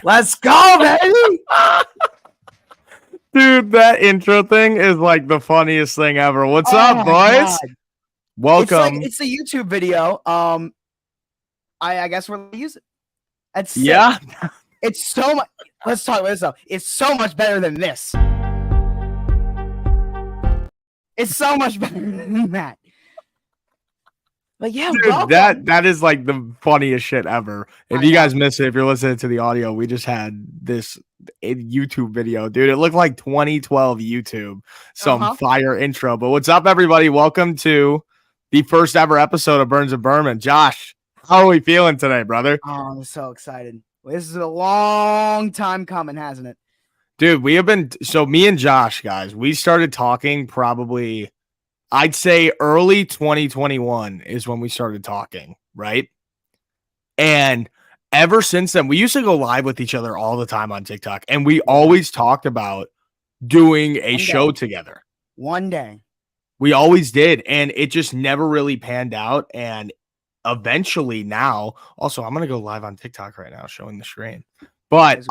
Let's go, baby! Dude, that intro thing is like the funniest thing ever. What's up, boys? God. Welcome. It's a YouTube video. I guess we're gonna use it. That's sick. Yeah. It's so much. Let's talk about this though. It's so much better than this. It's so much better than that. But yeah, Dude, that is like the funniest shit ever. If you guys miss it, if you're listening to the audio, we just had this YouTube video, dude. It looked like 2012 YouTube. Some fire intro. But what's up, everybody? Welcome to the first ever episode of Burns and Berman. Josh, how are we feeling today, brother? Oh, I'm so excited. This is a long time coming, hasn't it? Dude, we have been me and Josh, guys, we started talking probably, I'd say early 2021 is when we started talking, right? And ever since then, we used to go live with each other all the time on TikTok, and we always talked about doing a show together. One day. We always did, and it just never really panned out, and eventually now, also, I'm going to go live on TikTok right now showing the screen. But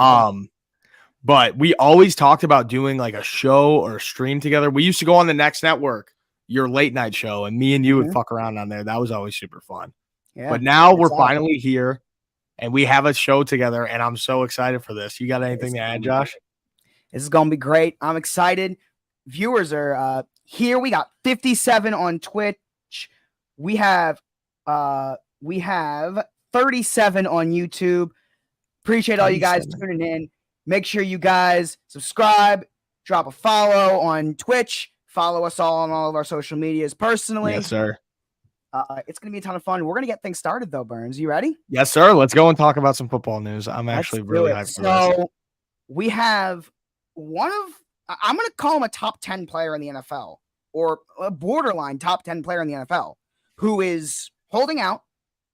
we always talked about doing like a show or a stream together. We used to go on the Next Network, your late night show, and me and you would fuck around on there. That was always super fun. Yeah, but now we're finally here and we have a show together, and I'm so excited for this. You got anything to add, Josh? This is going to be great. I'm excited. Viewers are here. We got 57 on Twitch. We have 37 on YouTube. Appreciate all you guys tuning in. Make sure you guys subscribe, drop a follow on Twitch, follow us all on all of our social medias personally. Yes, sir. It's going to be a ton of fun. We're going to get things started, though, Burns. You ready? Yes, sir. Let's go and talk about some football news. I'm actually really hyped for this. So we have I'm going to call him a top 10 player in the NFL, or a borderline top 10 player in the NFL, who is holding out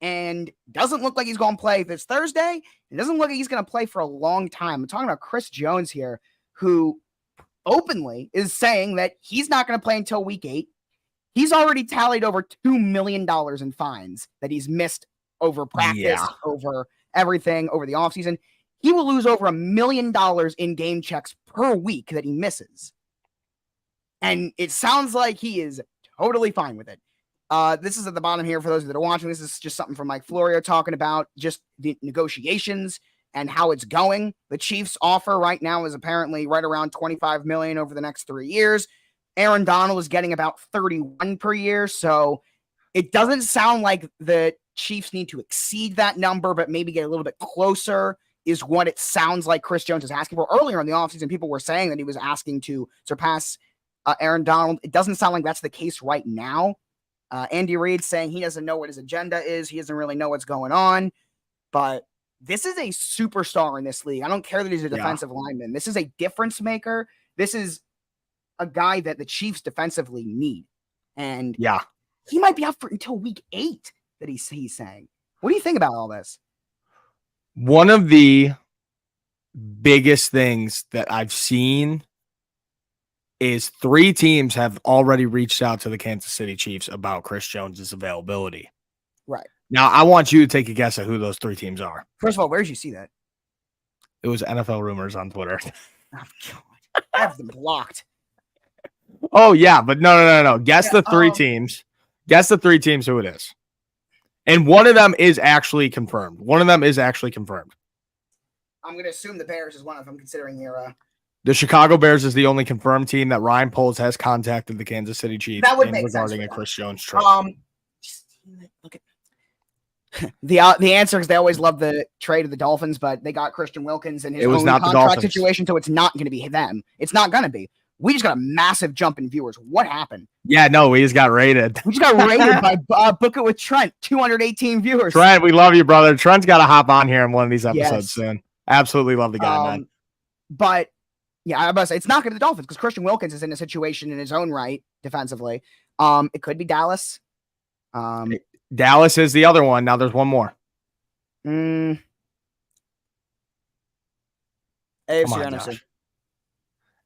and doesn't look like he's going to play this Thursday. It doesn't look like he's going to play for a long time. I'm talking about Chris Jones here, who openly is saying that he's not going to play until week 8. He's already tallied over $2 million in fines that he's missed over practice, over everything, over the offseason. He will lose over $1 million in game checks per week that he misses. And it sounds like he is totally fine with it. This is at the bottom here for those that are watching. This is just something from Mike Florio talking about just the negotiations and how it's going. The Chiefs' offer right now is apparently right around $25 million over the next 3 years. Aaron Donald is getting about 31 per year. So it doesn't sound like the Chiefs need to exceed that number, but maybe get a little bit closer is what it sounds like Chris Jones is asking for. Earlier in the offseason, people were saying that he was asking to surpass Aaron Donald. It doesn't sound like that's the case right now. Andy Reid saying he doesn't know what his agenda is. He doesn't really know what's going on. But this is a superstar in this league. I don't care that he's a defensive lineman. This is a difference maker. This is a guy that the Chiefs defensively need. And he might be out for until week 8 that he's saying. What do you think about all this? One of the biggest things that I've seen is 3 teams have already reached out to the Kansas City Chiefs about Chris Jones's availability. Right. Now, I want you to take a guess at who those 3 teams are. First of all, where did you see that? It was NFL Rumors on Twitter. Oh, God. I have them blocked. Oh, yeah, but no. Guess the 3 teams. Guess the 3 teams who it is. And one of them is actually confirmed. I'm going to assume the Bears is one of them, considering your... The Chicago Bears is the only confirmed team that Ryan Poles has contacted the Kansas City Chiefs regarding a Chris Jones trade. Look at the answer is they always love the trade of the Dolphins, but they got Christian Wilkins and his own contract situation, so it's not going to be them. It's not going to be. We just got a massive jump in viewers. What happened? Yeah, no, we just got rated. We just got rated by Book It with Trent. 218 viewers. Trent, we love you, brother. Trent's got to hop on here in one of these episodes soon. Absolutely love the guy, man. But yeah, I'm about to say it's not going to be the Dolphins because Christian Wilkins is in a situation in his own right defensively. It could be Dallas. Dallas is the other one. Now there's one more. AFC or NFC?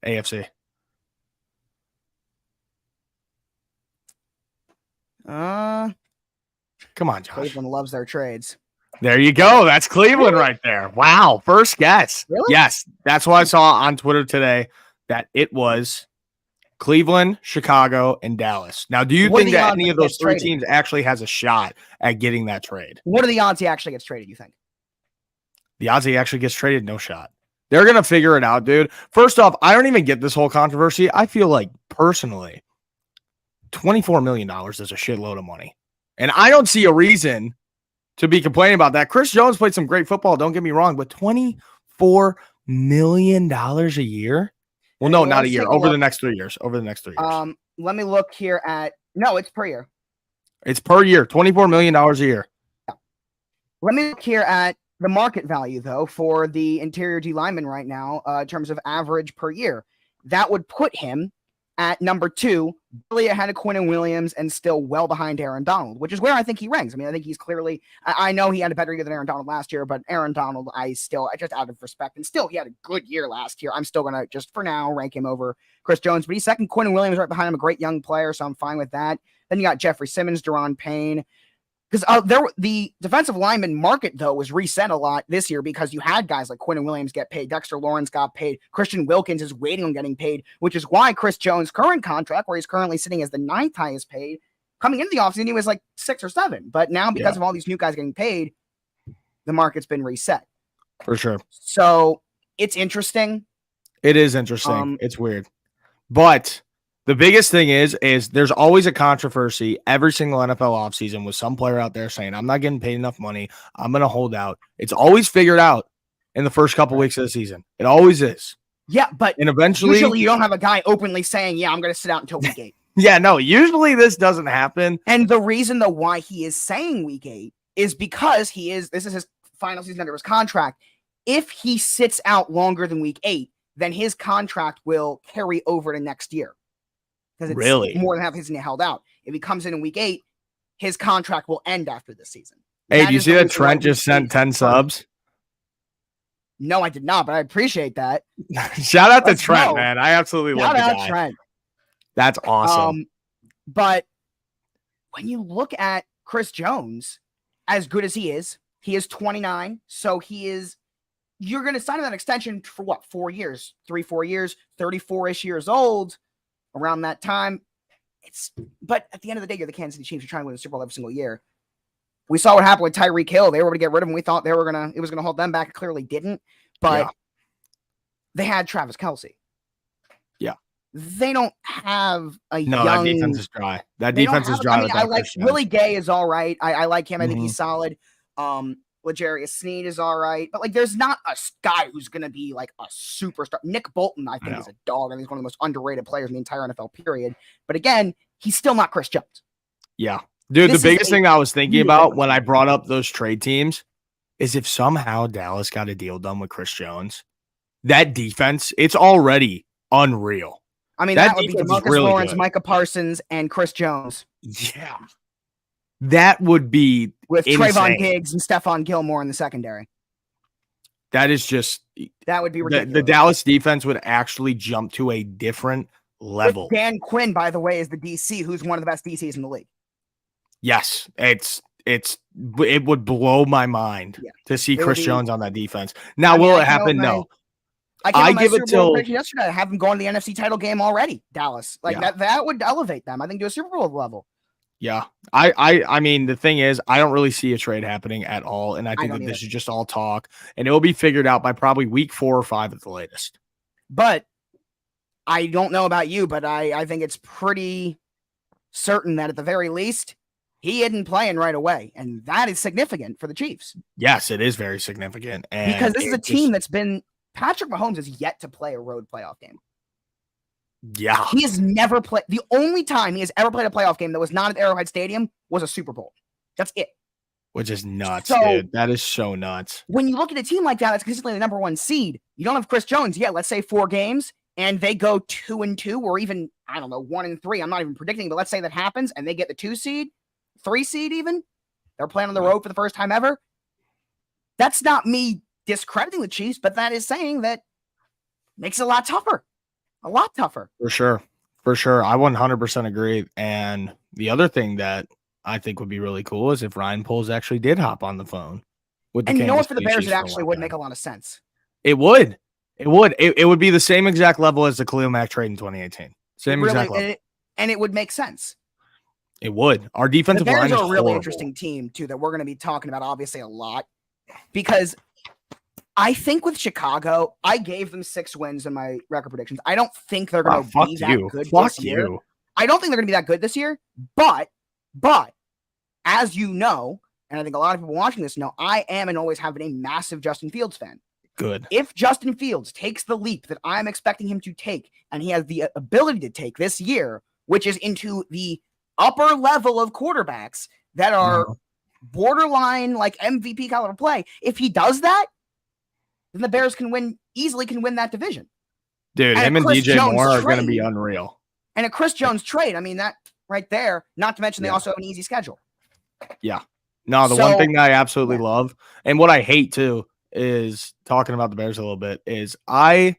AFC. Come on, Josh. Cleveland loves their trades. There you go. That's Cleveland right there. Wow. First guess. Really? Yes. That's what I saw on Twitter today, that it was Cleveland, Chicago, and Dallas. Now, do you think that any of those 3 teams actually has a shot at getting that trade? What are the odds he actually gets traded, you think? the odds he actually gets traded, no shot. They're going to figure it out, dude. First off, I don't even get this whole controversy. I feel like, personally, $24 million is a shitload of money. And I don't see a reason to be complaining about that. Chris Jones played some great football, don't get me wrong, but $24 million a year? Well, no, not a year. Over the next 3 years. Let me look here at – no, it's per year. It's per year, $24 million a year. Let me look here at the market value, though, for the interior D lineman right now in terms of average per year. That would put him at number 2, really ahead of Quinnen Williams and still well behind Aaron Donald, which is where I think he ranks. I mean, I think he's clearly – I know he had a better year than Aaron Donald last year, but Aaron Donald, I just out of respect, and still he had a good year last year. I'm still going to just for now rank him over Chris Jones, but he's second. Quinnen Williams right behind him, a great young player, so I'm fine with that. Then you got Jeffrey Simmons, Deron Payne. Because the defensive lineman market, though, was reset a lot this year because you had guys like Quinnen Williams get paid, Dexter Lawrence got paid, Christian Wilkins is waiting on getting paid, which is why Chris Jones' current contract, where he's currently sitting as the 9th highest paid, coming into the offseason, he was like 6 or 7. But now, because of all these new guys getting paid, the market's been reset. For sure. So it's interesting. It is interesting. It's weird. But the biggest thing is there's always a controversy every single NFL offseason with some player out there saying, I'm not getting paid enough money. I'm going to hold out. It's always figured out in the first couple weeks of the season. It always is. Yeah, but and eventually, usually you don't have a guy openly saying, yeah, I'm going to sit out until week 8. Yeah, no, usually this doesn't happen. And the reason, though, why he is saying week 8 is because this is his final season under his contract. If he sits out longer than week 8, then his contract will carry over to next year. Because it's more than half his held out. If he comes in week 8, his contract will end after this season. Hey, do you see that Trent just sent 10 subs? No, I did not, but I appreciate that. Shout out to Trent, man. I absolutely love the guy. Shout out Trent. That's awesome. But when you look at Chris Jones, as good as he is 29, so you're going to sign him that extension for what, 4 years, 3-4 years, 34-ish years old. Around that time, but at the end of the day, you're the Kansas City Chiefs. You're trying to win the Super Bowl every single year. We saw what happened with Tyreek Hill. They were able to get rid of him. We thought it was gonna hold them back. It clearly didn't. But they had Travis Kelce. Yeah, they don't have young. That defense is dry. That defense is dry. I like Willie Gay is all right. I like him. I think he's solid. L'Jarius Sneed is all right, but there's not a guy who's going to be like a superstar. Nick Bolton, I think, is a dog. I think he's one of the most underrated players in the entire NFL, period. But again, he's still not Chris Jones. Yeah. Dude, the biggest thing I was thinking about when I brought up those trade teams is if somehow Dallas got a deal done with Chris Jones, that defense, it's already unreal. I mean, that would be DeMarcus Lawrence, Micah Parsons, and Chris Jones. Yeah. That would be with insane. Trayvon Diggs and Stephon Gilmore in the secondary. That is just that would be ridiculous. The Dallas defense would actually jump to a different level. With Dan Quinn, by the way, is the DC, who's one of the best DCs in the league. Yes, it would blow my mind to see Chris Jones on that defense. Now, will it happen? No. I give it till yesterday. I have them going to the NFC title game already. Dallas, that would elevate them. I think to a Super Bowl level. Yeah, I mean, the thing is, I don't really see a trade happening at all, and I think that this is just all talk, and it will be figured out by probably week 4 or 5 at the latest. But I don't know about you, but I think it's pretty certain that at the very least, he isn't playing right away, and that is significant for the Chiefs. Yes, it is very significant, and because this is a team that's been Patrick Mahomes has yet to play a road playoff game. Yeah. He has never played. The only time he has ever played a playoff game that was not at Arrowhead Stadium was a Super Bowl. That's it. Which is nuts, dude. That is so nuts. When you look at a team like that, that's consistently the number 1 seed. You don't have Chris Jones. Yeah, let's say 4 games, and they go 2-2, or even, 1-3. I'm not even predicting, but let's say that happens, and they get the 2 seed, 3 seed even. They're playing on the road for the first time ever. That's not me discrediting the Chiefs, but that is saying that makes it a lot tougher. A lot tougher. For sure. I 100% agree. And the other thing that I think would be really cool is if Ryan Poles actually did hop on the phone with the And you know what, for the Bears, it actually would make a lot of sense. It would. It would be the same exact level as the Khalil Mack trade in 2018. Same exact level. And it would make sense. It would. Our defensive line is a really interesting team, too, that we're going to be talking about, obviously, a lot. Because I think with Chicago, I gave them 6 wins in my record predictions. I don't think they're going to fuck be you. that good Fuck this year. you. I don't think they're going to be that good this year. But as you know, and I think a lot of people watching this know, I am and always have been a massive Justin Fields fan. Good. If Justin Fields takes the leap that I'm expecting him to take, and he has the ability to take this year, which is into the upper level of quarterbacks that are borderline like MVP caliber play, if he does that, then the Bears can win that division. Dude, him and DJ Moore are going to be unreal. And a Chris Jones trade, I mean, that right there, not to mention they also have an easy schedule. Yeah. No, the one thing that I absolutely love, and what I hate too, is talking about the Bears a little bit, is I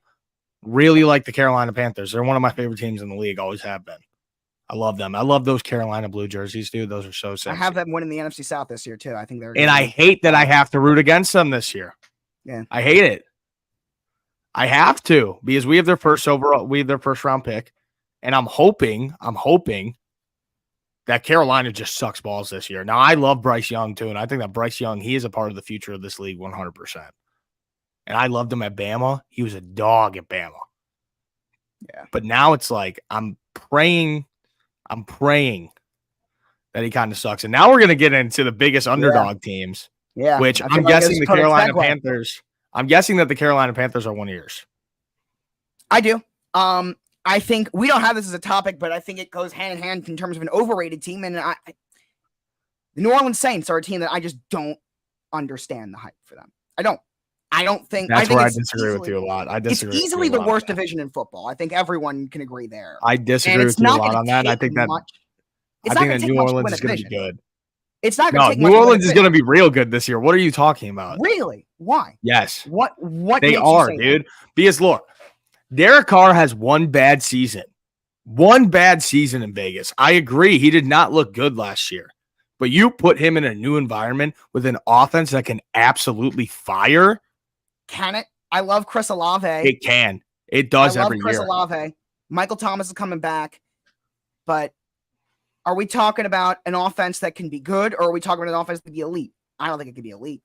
really like the Carolina Panthers. They're one of my favorite teams in the league, always have been. I love them. I love those Carolina blue jerseys, dude. Those are so sexy. I have them winning the NFC South this year, too. I think they're. And I hate that I have to root against them this year. Yeah. I hate it. I have to, because we have their first round pick. And I'm hoping that Carolina just sucks balls this year. Now, I love Bryce Young, too. And I think that Bryce Young, he is a part of the future of this league 100%. And I loved him at Bama. He was a dog at Bama. Yeah. But now it's like, I'm praying that he kind of sucks. And now we're going to get into the biggest underdog teams. Yeah. Which I'm guessing the Carolina Panthers. I'm guessing that the Carolina Panthers are one of yours. I do. I think we don't have this as a topic, but I think it goes hand in hand in terms of an overrated team. And the New Orleans Saints are a team that I just don't understand the hype for them. I don't think that's where I disagree with you a lot. I disagree. It's easily the worst division in football. I think everyone can agree there. I disagree with you a lot on that. I think that New Orleans is going to be good. It's not going to take New Orleans is going to be real good this year. What are you talking about? Really? Why? Yes. What they are, dude. That? Because look, Derek Carr has one bad season in Vegas. I agree. He did not look good last year, but you put him in a new environment with an offense that can absolutely fire. Can it? I love Chris Olave. It can. It does every year. Chris Olave. Michael Thomas is coming back, but are we talking about an offense that can be good, or are we talking about an offense that can be elite? I don't think it can be elite.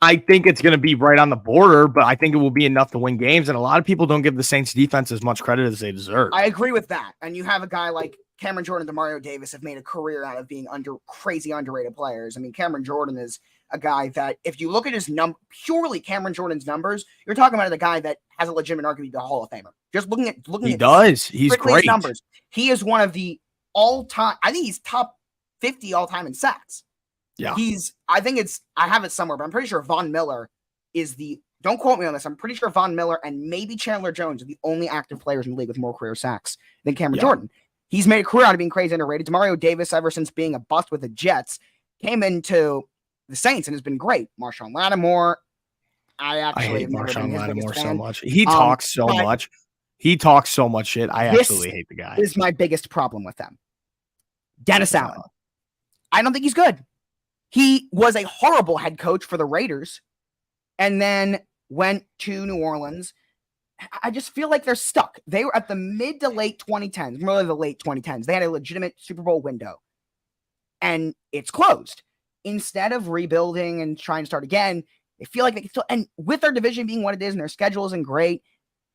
I think it's going to be right on the border, but I think it will be enough to win games. And a lot of people don't give the Saints defense as much credit as they deserve. I agree with that. And you have a guy like Cameron Jordan and Demario Davis have made a career out of being crazy underrated players. I mean, Cameron Jordan is a guy that if you look at his purely Cameron Jordan's numbers, you're talking about a guy that has a legitimate argument to be a Hall of Famer. Just looking at He's great. Numbers. He is one of the all-time. I think he's top 50 all-time in sacks. Yeah. I have it somewhere, but I'm pretty sure Von Miller is don't quote me on this. I'm pretty sure Von Miller and maybe Chandler Jones are the only active players in the league with more career sacks than Cameron Jordan. He's made a career out of being crazy underrated. Demario Davis, ever since being a bust with the Jets, came into the Saints and has been great. Marshawn Lattimore. I hate Marshawn Lattimore so much. He talks so much. He talks so much shit. I absolutely hate the guy. This is my biggest problem with them. Dennis Allen. I don't think he's good. He was a horrible head coach for the Raiders and then went to New Orleans. I just feel like they're stuck. They were at the mid to late 2010s, really the late 2010s. They had a legitimate Super Bowl window and it's closed. Instead of rebuilding and trying to start again, they feel like they can still, and with their division being what it is and their schedule isn't great,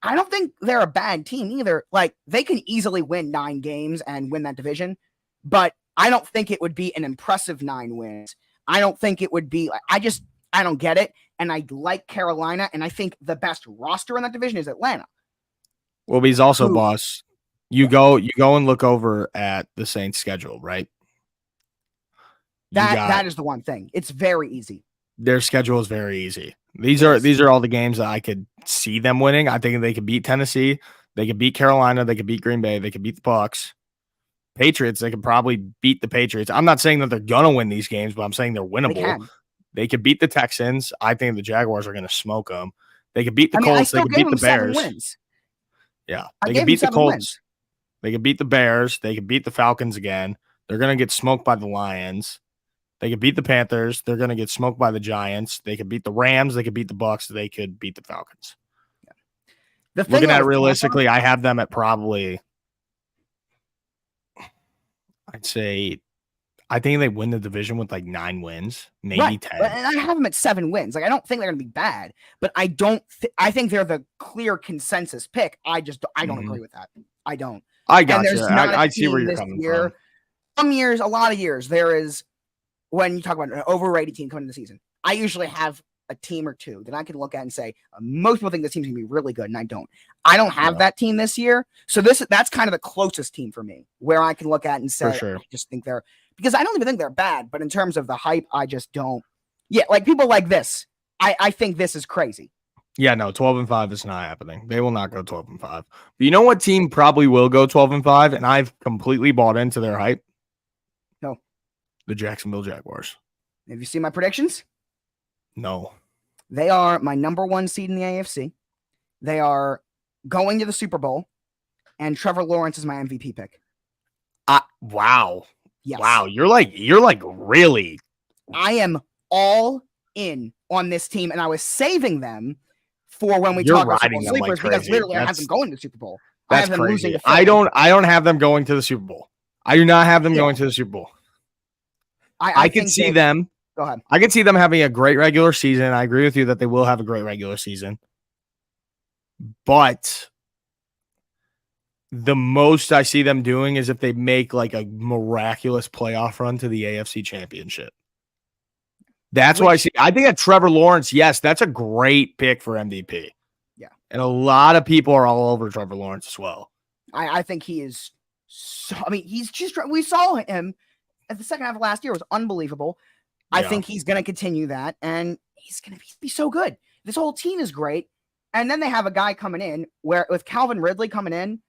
I don't think they're a bad team either. Like they can easily win 9 games and win that division, but I don't think it would be an impressive 9 wins. I don't think it would be like, I don't get it. And I like Carolina. And I think the best roster in that division is Atlanta. Well, but he's also boss. You go and look over at the Saints schedule, right? That is the one thing. It's very easy. Their schedule is very easy. These are all the games that I could see them winning. I think they could beat Tennessee. They could beat Carolina. They could beat Green Bay. They could beat the Bucs. Patriots, they could probably beat the Patriots. I'm not saying that they're going to win these games, but I'm saying they're winnable. They could beat the Texans. I think the Jaguars are going to smoke them. They could beat the Colts. They could beat the Bears. Yeah. They could beat the Colts. They could beat the Bears. They could beat the Falcons again. They're going to get smoked by the Lions. They could beat the Panthers. They're going to get smoked by the Giants. They could beat the Rams. They could beat the Bucs. They could beat the Falcons. Yeah. Looking at it realistically, I have them at probably, I think they win the division with like 9 wins, maybe 10. And I have them at 7 wins. Like, I don't think they're going to be bad, but I don't. I think they're the clear consensus pick. I don't agree with that. I don't. I got you. I see where you're coming from. Some years, a lot of years, there is when you talk about an overrated team coming into the season. I usually have a team or two that I can look at and say most people think this team's gonna be really good, and I don't. I don't have that team this year, so that's kind of the closest team for me where I can look at and say I just think they're. Because I don't even think they're bad, but in terms of the hype, I just don't. Yeah, like people like this, I think this is crazy. Yeah, no, 12-5 is not happening. They will not go 12-5. But you know what team probably will go 12-5, and I've completely bought into their hype? No. The Jacksonville Jaguars. Have you seen my predictions? No. They are my number 1 seed in the AFC. They are going to the Super Bowl, and Trevor Lawrence is my MVP pick. Wow. Yes. Wow, you're like really. I am all in on this team, and I was saving them for when we talk about Super Bowl sleepers because literally I have them going to the Super Bowl. I have them losing to Philly. I don't have them going to the Super Bowl. I do not have them going to the Super Bowl. I can see them. Go ahead. I can see them having a great regular season. I agree with you that they will have a great regular season. But the most I see them doing is if they make like a miraculous playoff run to the AFC Championship. That's why I think that Trevor Lawrence, yes, that's a great pick for MVP. Yeah. And a lot of people are all over Trevor Lawrence as well. I think he is he's just, we saw him at the second half of last year. It was unbelievable. Yeah. I think he's going to continue that, and he's going to be so good. This whole team is great. And then they have a guy coming in with Calvin Ridley coming in,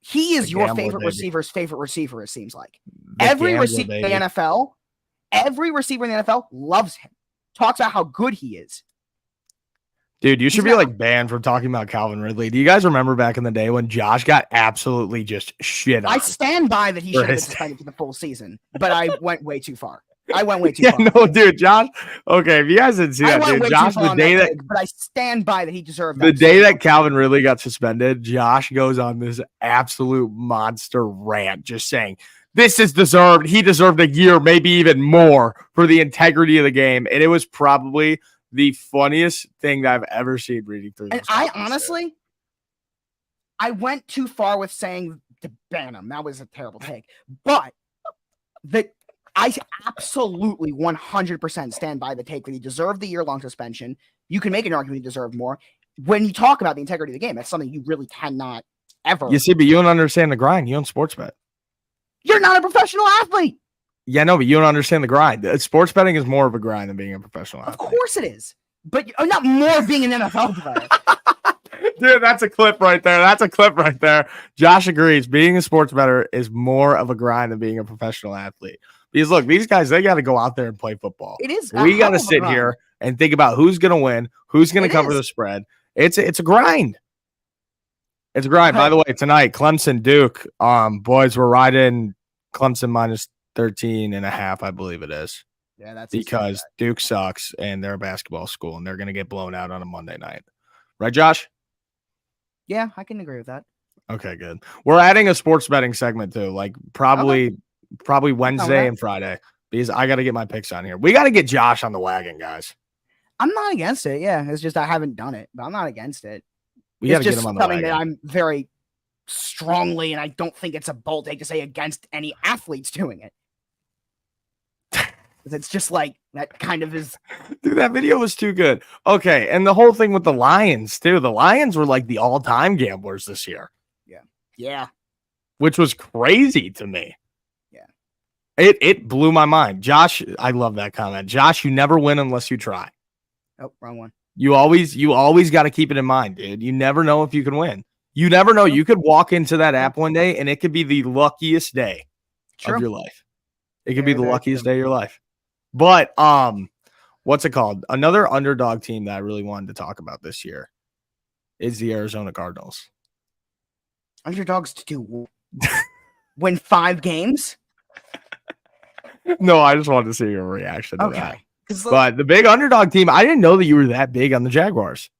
he is your favorite receiver's favorite receiver, it seems like. Every receiver in the NFL loves him. Talks about how good he is. Dude, you should be like banned from talking about Calvin Ridley. Do you guys remember back in the day when Josh got absolutely just shit on? I stand by that he should have been suspended for the full season, but I went way too far. Yeah, no, dude, Josh. Okay, if you guys didn't see that, dude, Josh, the day that, but I stand by that he deserved that. The day that Calvin Ridley got suspended, Josh goes on this absolute monster rant, just saying this is deserved. He deserved a year, maybe even more, for the integrity of the game, and it was probably the funniest thing that I've ever seen reading through. And I honestly, I went too far with saying to ban him. That was a terrible take, but I absolutely 100% stand by the take that he deserved the year-long suspension. You can make an argument he deserved more. When you talk about the integrity of the game, that's something you really cannot ever. You see, but you don't understand the grind. You don't sports bet. You're not a professional athlete. Yeah, no, but you don't understand the grind. Sports betting is more of a grind than being a professional athlete. Of course it is. But not more being an NFL player. Dude, that's a clip right there. Josh agrees. Being a sports bettor is more of a grind than being a professional athlete. Because look, these guys, they got to go out there and play football. It is. We got to sit here and think about who's going to win, who's going to cover the spread. It's a grind. It's a grind. By the way, tonight, Clemson, Duke. Boys, we're riding Clemson minus 13.5, I believe it is. Yeah, that's because Duke sucks and they're a basketball school and they're going to get blown out on a Monday night. Right, Josh? Yeah, I can agree with that. Okay, good. We're adding a sports betting segment too, like probably Wednesday and Friday, because I got to get my picks on here. We got to get Josh on the wagon, guys. I'm not against it. Yeah, it's just I haven't done it, but I'm not against it. We got to get him on the wagon. That I'm very strongly, and I don't think it's a bold take to say against any athletes doing it. It's just like that kind of is. Dude, that video was too good. Okay, and the whole thing with the Lions too. The Lions were like the all-time gamblers this year. Yeah. Which was crazy to me. Yeah. It blew my mind. Josh, I love that comment. Josh, you never win unless you try. Oh, wrong one. You always got to keep it in mind, dude. You never know if you can win. You never know. You could walk into that app one day and it could be the luckiest day of your life. It could be the luckiest day of your life. But what's it called? Another underdog team that I really wanted to talk about this year is the Arizona Cardinals. Underdogs to do win 5 games? No, I just wanted to see your reaction to that. But the big underdog team, I didn't know that you were that big on the Jaguars.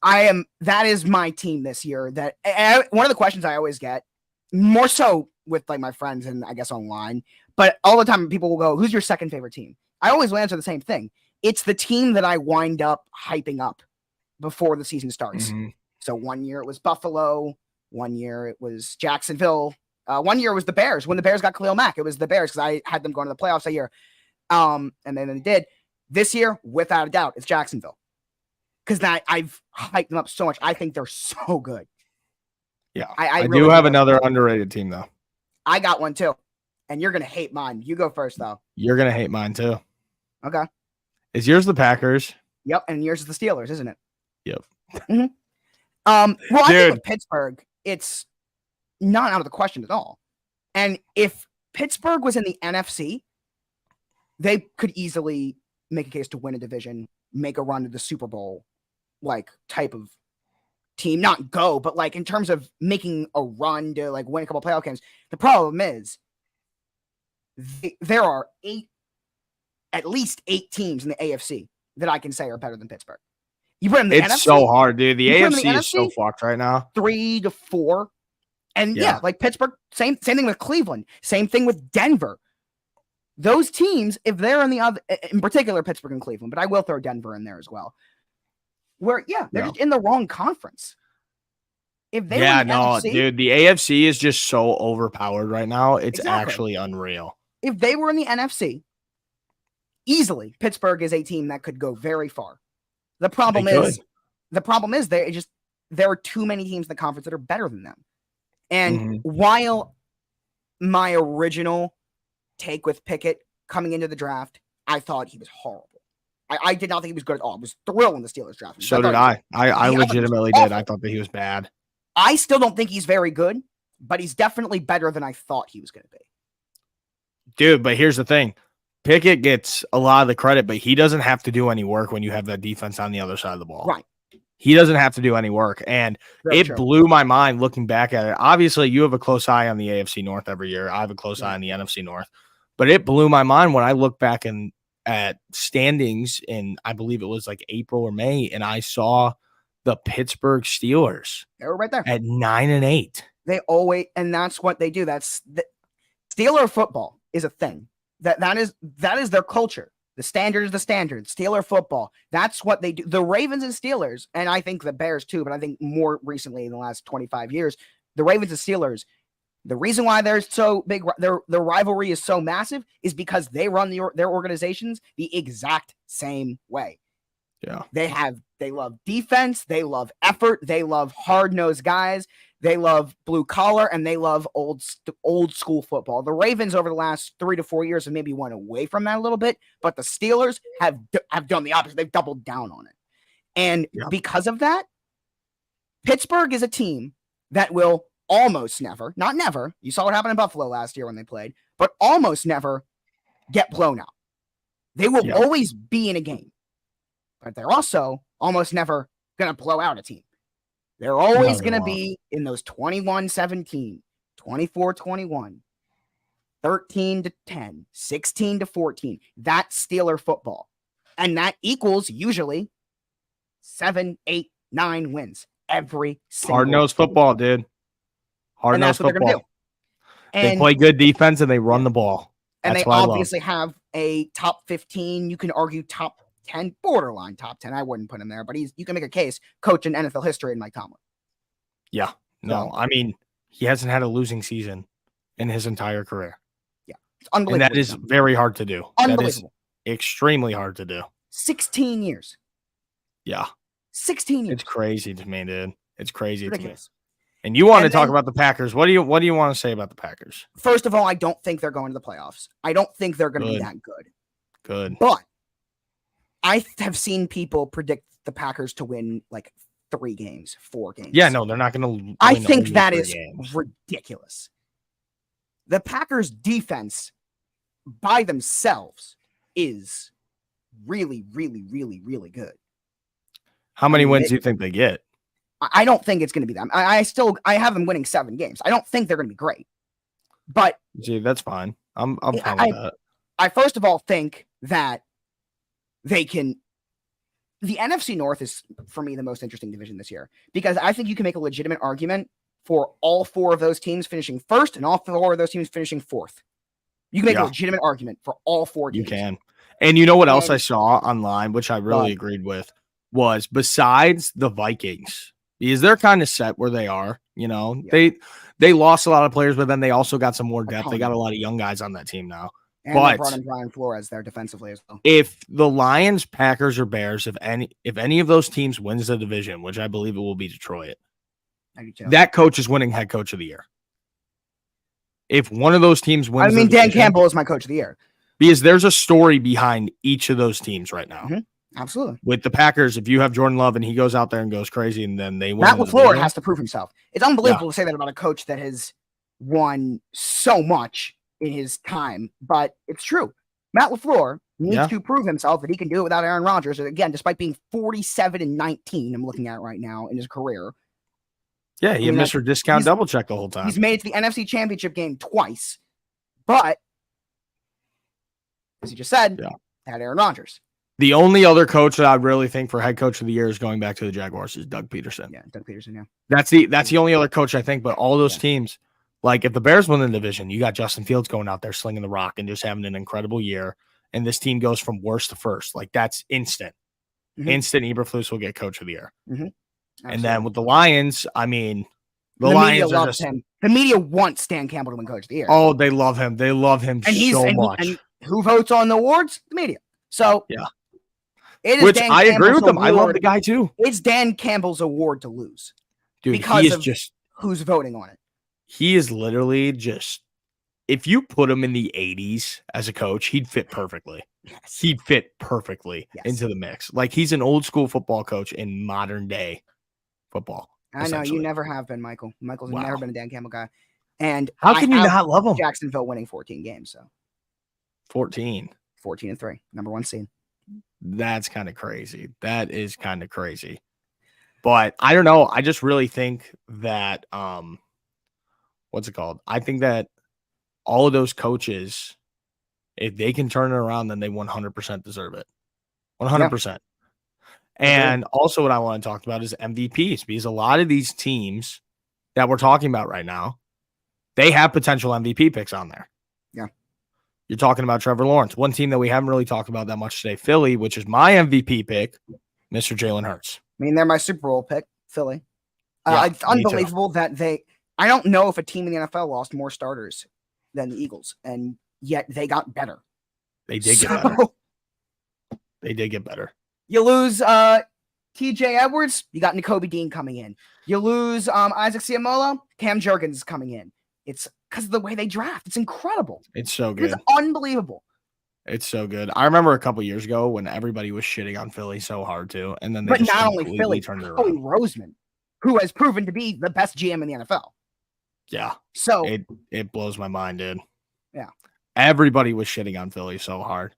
That is my team this year. One of the questions I always get, more so with like my friends and I guess online, But all the time people will go, who's your second favorite team? I always will answer the same thing. It's the team that I wind up hyping up before the season starts. Mhm. So one year it was Buffalo. One year it was Jacksonville. One year it was the Bears. When the Bears got Khalil Mack, it was the Bears because I had them going to the playoffs that year. And then they did. This year, without a doubt, it's Jacksonville. Because I've hyped them up so much. I think they're so good. Yeah. I do really have do. another underrated team, though. I got one too. And you're going to hate mine. You go first, though. You're going to hate mine, too. Okay. Is yours the Packers? Yep. And yours is the Steelers, isn't it? Yep. Mm-hmm. Well, I think with Pittsburgh, it's not out of the question at all. And if Pittsburgh was in the NFC, they could easily make a case to win a division, make a run to the Super Bowl, like type of team. Not go, but like in terms of making a run to like win a couple playoff games. The problem is there are at least eight teams in the AFC that I can say are better than Pittsburgh. You put them in the NFC. It's so hard, dude. The AFC is so fucked right now. 3 to 4. And yeah, like Pittsburgh, same thing with Cleveland, same thing with Denver. Those teams, if they're in the other, in particular Pittsburgh and Cleveland, but I will throw Denver in there as well. Where they're just in the wrong conference. If they NFC, dude, the AFC is just so overpowered right now. It's actually unreal. If they were in the NFC, easily Pittsburgh is a team that could go very far. The problem is there are too many teams in the conference that are better than them. And while my original take with Pickett coming into the draft, I thought he was horrible. I did not think he was good at all. I was thrilled when the Steelers drafted him. So did I. I legitimately did. I thought that he was bad. I still don't think he's very good, but he's definitely better than I thought he was going to be. Dude, but here's the thing. Pickett gets a lot of the credit, but he doesn't have to do any work when you have that defense on the other side of the ball. Right. He doesn't have to do any work. And it blew my mind looking back at it. Obviously, you have a close eye on the AFC North every year. I have a close eye on the NFC North. But it blew my mind when I look back at standings in, I believe it was like April or May, and I saw the Pittsburgh Steelers. They were right there. At 9-8. They always, and that's what they do. Steeler football is a thing. That is their culture. The standard is the standard. Steeler football. That's what they do. The Ravens and Steelers, and I think the Bears too, but I think more recently in the last 25 years, the Ravens and Steelers, the reason why they're so big, their rivalry is so massive is because they run their organizations the exact same way. Yeah. They love defense. They love effort. They love hard-nosed guys. They love blue collar, and they love old school football. The Ravens over the last 3 to 4 years have maybe went away from that a little bit, but the Steelers have done the opposite. They've doubled down on it. And because of that, Pittsburgh is a team that will almost never, not never, you saw what happened in Buffalo last year when they played, but almost never get blown out. They will always be in a game, but they're also almost never going to blow out a team. They're always going to be in those 21-17, 24-21, 13-10, 16-14. That's Steeler football. And that equals usually 7, 8, 9 wins every single hard-nosed football, dude. Hard-nosed football. They're gonna do. They play good defense and they run the ball. And they obviously have a top 15, you can argue top 10, borderline top 10. I wouldn't put him there, but you can make a case, coach in NFL history in Mike Tomlin. Yeah. No, I mean, he hasn't had a losing season in his entire career. Yeah. It's unbelievable. And that is very hard to do. Unbelievable. That is extremely hard to do. 16 years. Yeah. 16 years. It's crazy to me, dude. It's crazy to me. And you want to talk about the Packers. What do you want to say about the Packers? First of all, I don't think they're going to the playoffs. I don't think they're going to be that good. Good. But I have seen people predict the Packers to win like 3 games, 4 games. Yeah, no, they're not going to. I think that is ridiculous. The Packers defense by themselves is really, really, really, really good. How many wins do you think they get? I don't think it's going to be them. I have them winning 7 games. I don't think they're going to be great. But gee, that's fine. I'm fine with that. I first of all think that they can. The NFC North is, for me, the most interesting division this year because I think you can make a legitimate argument for all 4 of those teams finishing first and all 4 of those teams finishing 4th. You can make a legitimate argument for all 4 teams. You can. And you know what else I saw online, which I really agreed with, was besides the Vikings, because they're kind of set where they are. You know, they lost a lot of players, but then they also got some more depth. They got a lot of young guys on that team now. And they brought in Brian Flores there defensively as well. If the Lions, Packers, or Bears, if any of those teams wins the division, which I believe it will be Detroit, that coach is winning head coach of the year. If one of those teams wins, Dan Campbell is my coach of the year. Because there's a story behind each of those teams right now. Absolutely. With the Packers, if you have Jordan Love and he goes out there and goes crazy and then they win. Matt LaFleur has to prove himself. It's unbelievable to say that about a coach that has won so much in his time, but it's true. Matt LaFleur needs to prove himself that he can do it without Aaron Rodgers. Again, despite being 47-19, I'm looking at it right now in his career. Yeah, he had Mr. Discount double check the whole time. He's made it to the NFC Championship game twice, but as you just said, had Aaron Rodgers. The only other coach that I really think for head coach of the year is going back to the Jaguars is Doug Peterson. Yeah, Doug Peterson, yeah. That's the only other coach I think, but all those teams, like if the Bears win the division, you got Justin Fields going out there slinging the rock and just having an incredible year, and this team goes from worst to first. Like that's instant. Instant Eberflus will get coach of the year. And then with the Lions, I mean, the Lions are just him. The media wants Dan Campbell to win coach of the year. Oh, they love him. They love him so much. And who votes on the awards? The media. So it is. Which Dan I agree with them. I love the guy too. It's Dan Campbell's award to lose, dude. Because he is of just who's voting on it. He is literally just. If you put him in the 80s as a coach, he'd fit perfectly. He'd fit perfectly into the mix. Like he's an old school football coach in modern day football. I know you never have been, Michael. Michael's never been a Dan Campbell guy. And how can you not love him? Jacksonville winning 14 games. So 14 and 3, number 1 seed. That's kind of crazy. That is kind of crazy. But I don't know. I just really think that what's it called? I think that all of those coaches, if they can turn it around, then they 100% deserve it. 100%. Yeah. And also what I want to talk about is MVPs, because a lot of these teams that we're talking about right now, they have potential MVP picks on there. Yeah. You're talking about Trevor Lawrence. One team that we haven't really talked about that much today, Philly, which is my MVP pick, Mr. Jalen Hurts. I mean, they're my Super Bowl pick, Philly. It's unbelievable that I don't know if a team in the NFL lost more starters than the Eagles, and yet they got better. They did get better. They did get better. You lose TJ Edwards, you got Nakobe Dean coming in. You lose Isaac Ciamolo, Cam Jurgens is coming in. It's because of the way they draft. It's incredible. It's so good. It's unbelievable. It's so good. I remember a couple years ago when everybody was shitting on Philly so hard too, and then but not only Philly, Howie Roseman, who has proven to be the best GM in the NFL. Yeah. So it blows my mind, dude. Yeah. Everybody was shitting on Philly so hard.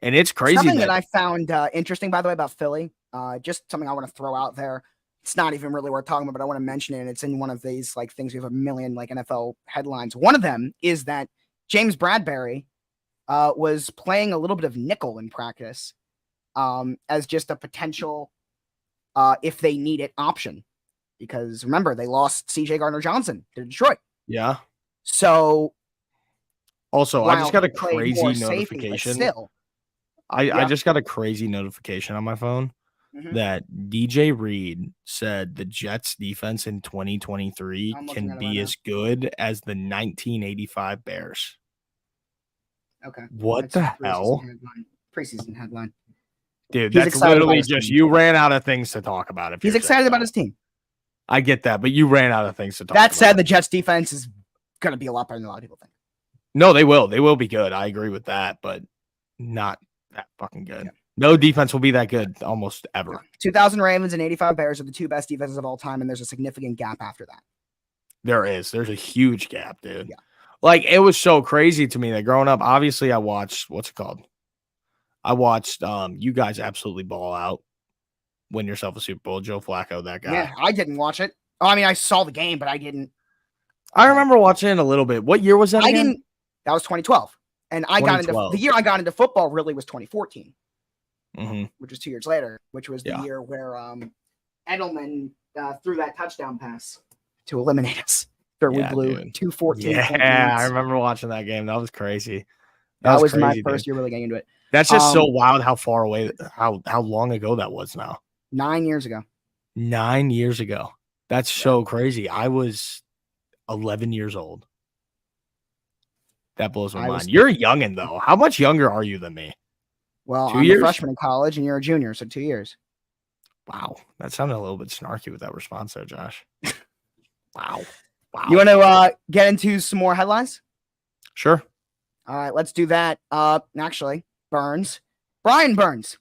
And it's crazy. Something that I found interesting, by the way, about Philly, just something I want to throw out there. It's not even really worth talking about, but I want to mention it. And it's in one of these like things. We have a million like NFL headlines. One of them is that James Bradbury was playing a little bit of nickel in practice as just a potential, if they need it, option. Because remember, they lost CJ Gardner-Johnson to Detroit. Yeah. So. Also, I just got a crazy notification. Safety, still. I just got a crazy notification on my phone that DJ Reed said the Jets defense in 2023 can be as good as the 1985 Bears. Okay. What the hell? Preseason headline. Dude, that's literally just you ran out of things to talk about. He's excited about his team. I get that, but you ran out of things to talk about. That said, the Jets defense is going to be a lot better than a lot of people think. No, they will. They will be good. I agree with that, but not that fucking good. Yeah. No defense will be that good almost ever. 2000 Ravens and 85 Bears are the two best defenses of all time, and there's a significant gap after that. There is. There's a huge gap, dude. Yeah. Like, it was so crazy to me that growing up, obviously I watched, what's it called? I watched you guys absolutely ball out, win yourself a Super Bowl. Joe Flacco, that guy. Yeah, I didn't watch it. Oh, I mean, I saw the game, but I didn't. I remember watching it a little bit. What year was that again? That was 2012. And I got into the year I got into football really was 2014, which was 2 years later, which was the year where Edelman threw that touchdown pass to eliminate us. after we blew dude. 2 14-point Yeah, I leads. remember watching that game. That was crazy. That was crazy, my dude. first year really getting into it. That's just so wild how far away, how long ago that was now. 9 years ago. 9 years ago. That's so crazy. I was 11 years old. That blows my mind. You're a youngin' though. How much younger are you than me? Well, 2 I'm years? a freshman in college and you're a junior, so 2 years. Wow. That sounded a little bit snarky with that response there, Josh. Wow. You want to get into some more headlines? Sure. All right, let's do that. Actually, Brian Burns.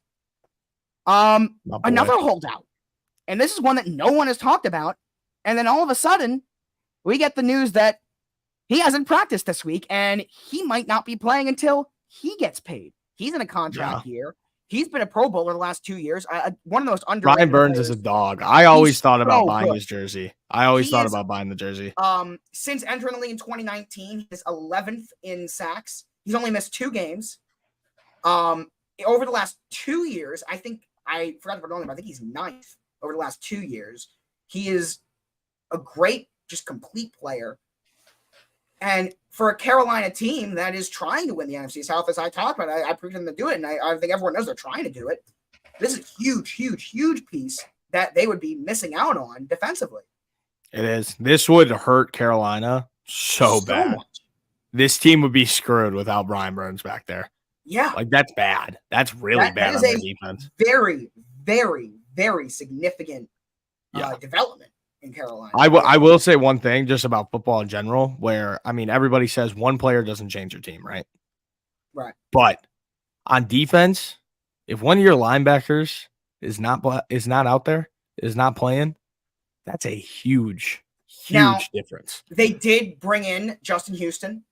Another holdout. And this is one that no one has talked about. And then all of a sudden, we get the news that he hasn't practiced this week and he might not be playing until he gets paid. He's in a contract year. He's been a Pro Bowler the last 2 years. One of the most underrated Brian Burns players. is a dog. I always thought about so buying good. his jersey. I always thought about buying the jersey. Since entering the league in 2019, he's 11th in sacks. He's only missed 2 games. Over the last 2 years, I forgot to put on him. I think he's 9th over the last 2 years. He is a great, just complete player. And for a Carolina team that is trying to win the NFC South, as I talked about, I predicted them to do it, and I think everyone knows they're trying to do it. This is a huge, huge, huge piece that they would be missing out on defensively. It is. This would hurt Carolina so bad. Much. This team would be screwed without Brian Burns back there. Yeah. Like, that's bad. That's really bad on their defense. Very, very, very significant development in Carolina. I will say one thing just about football in general, where, I mean, everybody says one player doesn't change your team, right? Right. But on defense, if one of your linebackers is not out there, is not playing, that's a huge difference. They did bring in Justin Houston.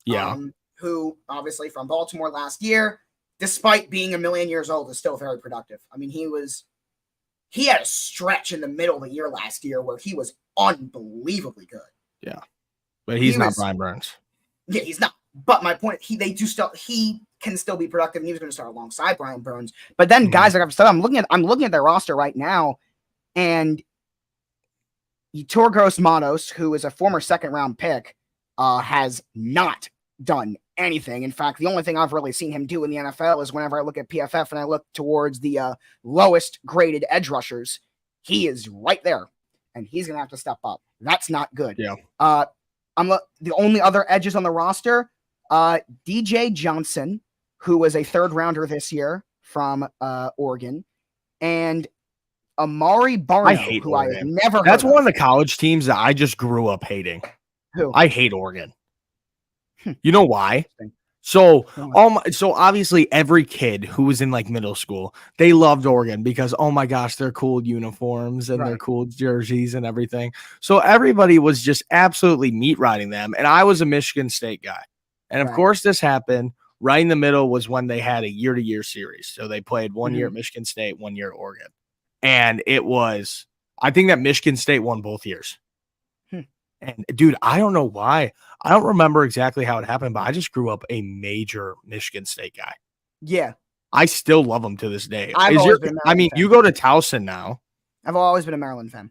Yeah. Who obviously from Baltimore last year, despite being a million years old, is still very productive. I mean, he had a stretch in the middle of the year last year where he was unbelievably good. Yeah. But he's not Brian Burns. Yeah, he's not. But my point, he can still be productive, and he was going to start alongside Brian Burns. But then guys like I've said, I'm looking at their roster right now, and Torgos Matos, who is a former second-round pick, has not done anything. In fact, the only thing I've really seen him do in the NFL is whenever I look at PFF and I look towards the lowest graded edge rushers, he is right there, and he's going to have to step up. That's not good. Yeah. The only other edges on the roster, DJ Johnson, who was a third-rounder this year from Oregon, and Amari Barno, I have never heard That's of. one of the college teams that I just grew up hating. Who? I hate Oregon. You know why? So obviously every kid who was in like middle school, they loved Oregon because, oh my gosh, they're cool uniforms and their cool jerseys and everything. So everybody was just absolutely meat riding them. And I was a Michigan State guy. And of course this happened right in the middle was when they had a year-to-year series. So they played 1 year at Michigan State, 1 year at Oregon. And I think that Michigan State won both years. And dude, I don't know why. I don't remember exactly how it happened, but I just grew up a major Michigan State guy. Yeah. I still love them to this day. You go to Towson now. I've always been a Maryland fan.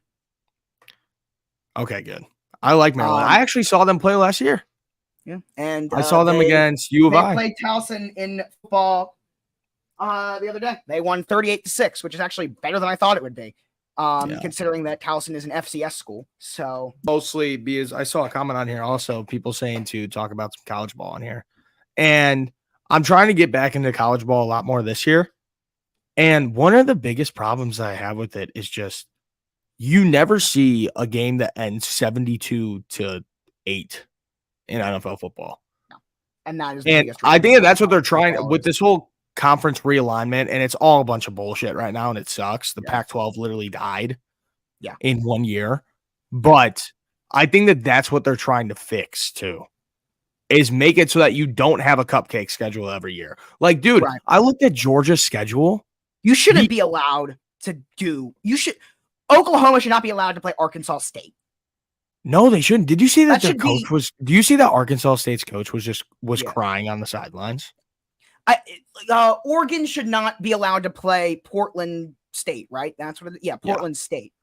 Okay, good. I like Maryland. I actually saw them play last year. Yeah. And I saw them against U of I. They played Towson in football the other day. They won 38-6, which is actually better than I thought it would be. Considering that Towson is an FCS school. So mostly because I saw a comment on here also, people saying to talk about some college ball on here. And I'm trying to get back into college ball a lot more this year. And one of the biggest problems I have with it is just you never see a game that ends 72-8 in NFL football. No. And that is I think that's what they're trying with this whole conference realignment, and it's all a bunch of bullshit right now, and it sucks. The Pac-12 literally died in 1 year. But I think that that's what they're trying to fix too, is make it so that you don't have a cupcake schedule every year. Like, dude, I looked at Georgia's schedule. You shouldn't be allowed to do. Oklahoma should not be allowed to play Arkansas State. No, they shouldn't. Did you see that their coach was? Do you see that Arkansas State's coach was crying on the sidelines? Oregon should not be allowed to play Portland State, right? That's what Portland State.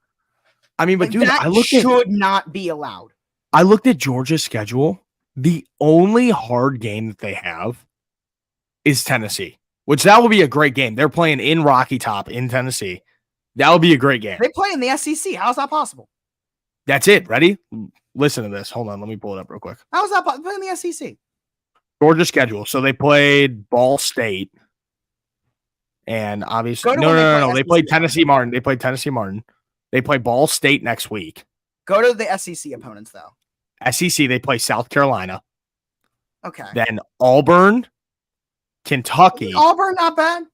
I mean, but dude, should not be allowed. I looked at Georgia's schedule. The only hard game that they have is Tennessee, which that will be a great game. They're playing in Rocky Top in Tennessee. That would be a great game. They play in the SEC. How's that possible? That's it. Ready? Listen to this. Hold on. Let me pull it up real quick. How is that possible? Play in the SEC. Georgia schedule. So they played Ball State. And obviously, no. They played Tennessee Martin. They played Tennessee Martin. They play Ball State next week. Go to the SEC opponents, though. SEC, they play South Carolina. Okay. Then Auburn, Kentucky. Auburn, not bad.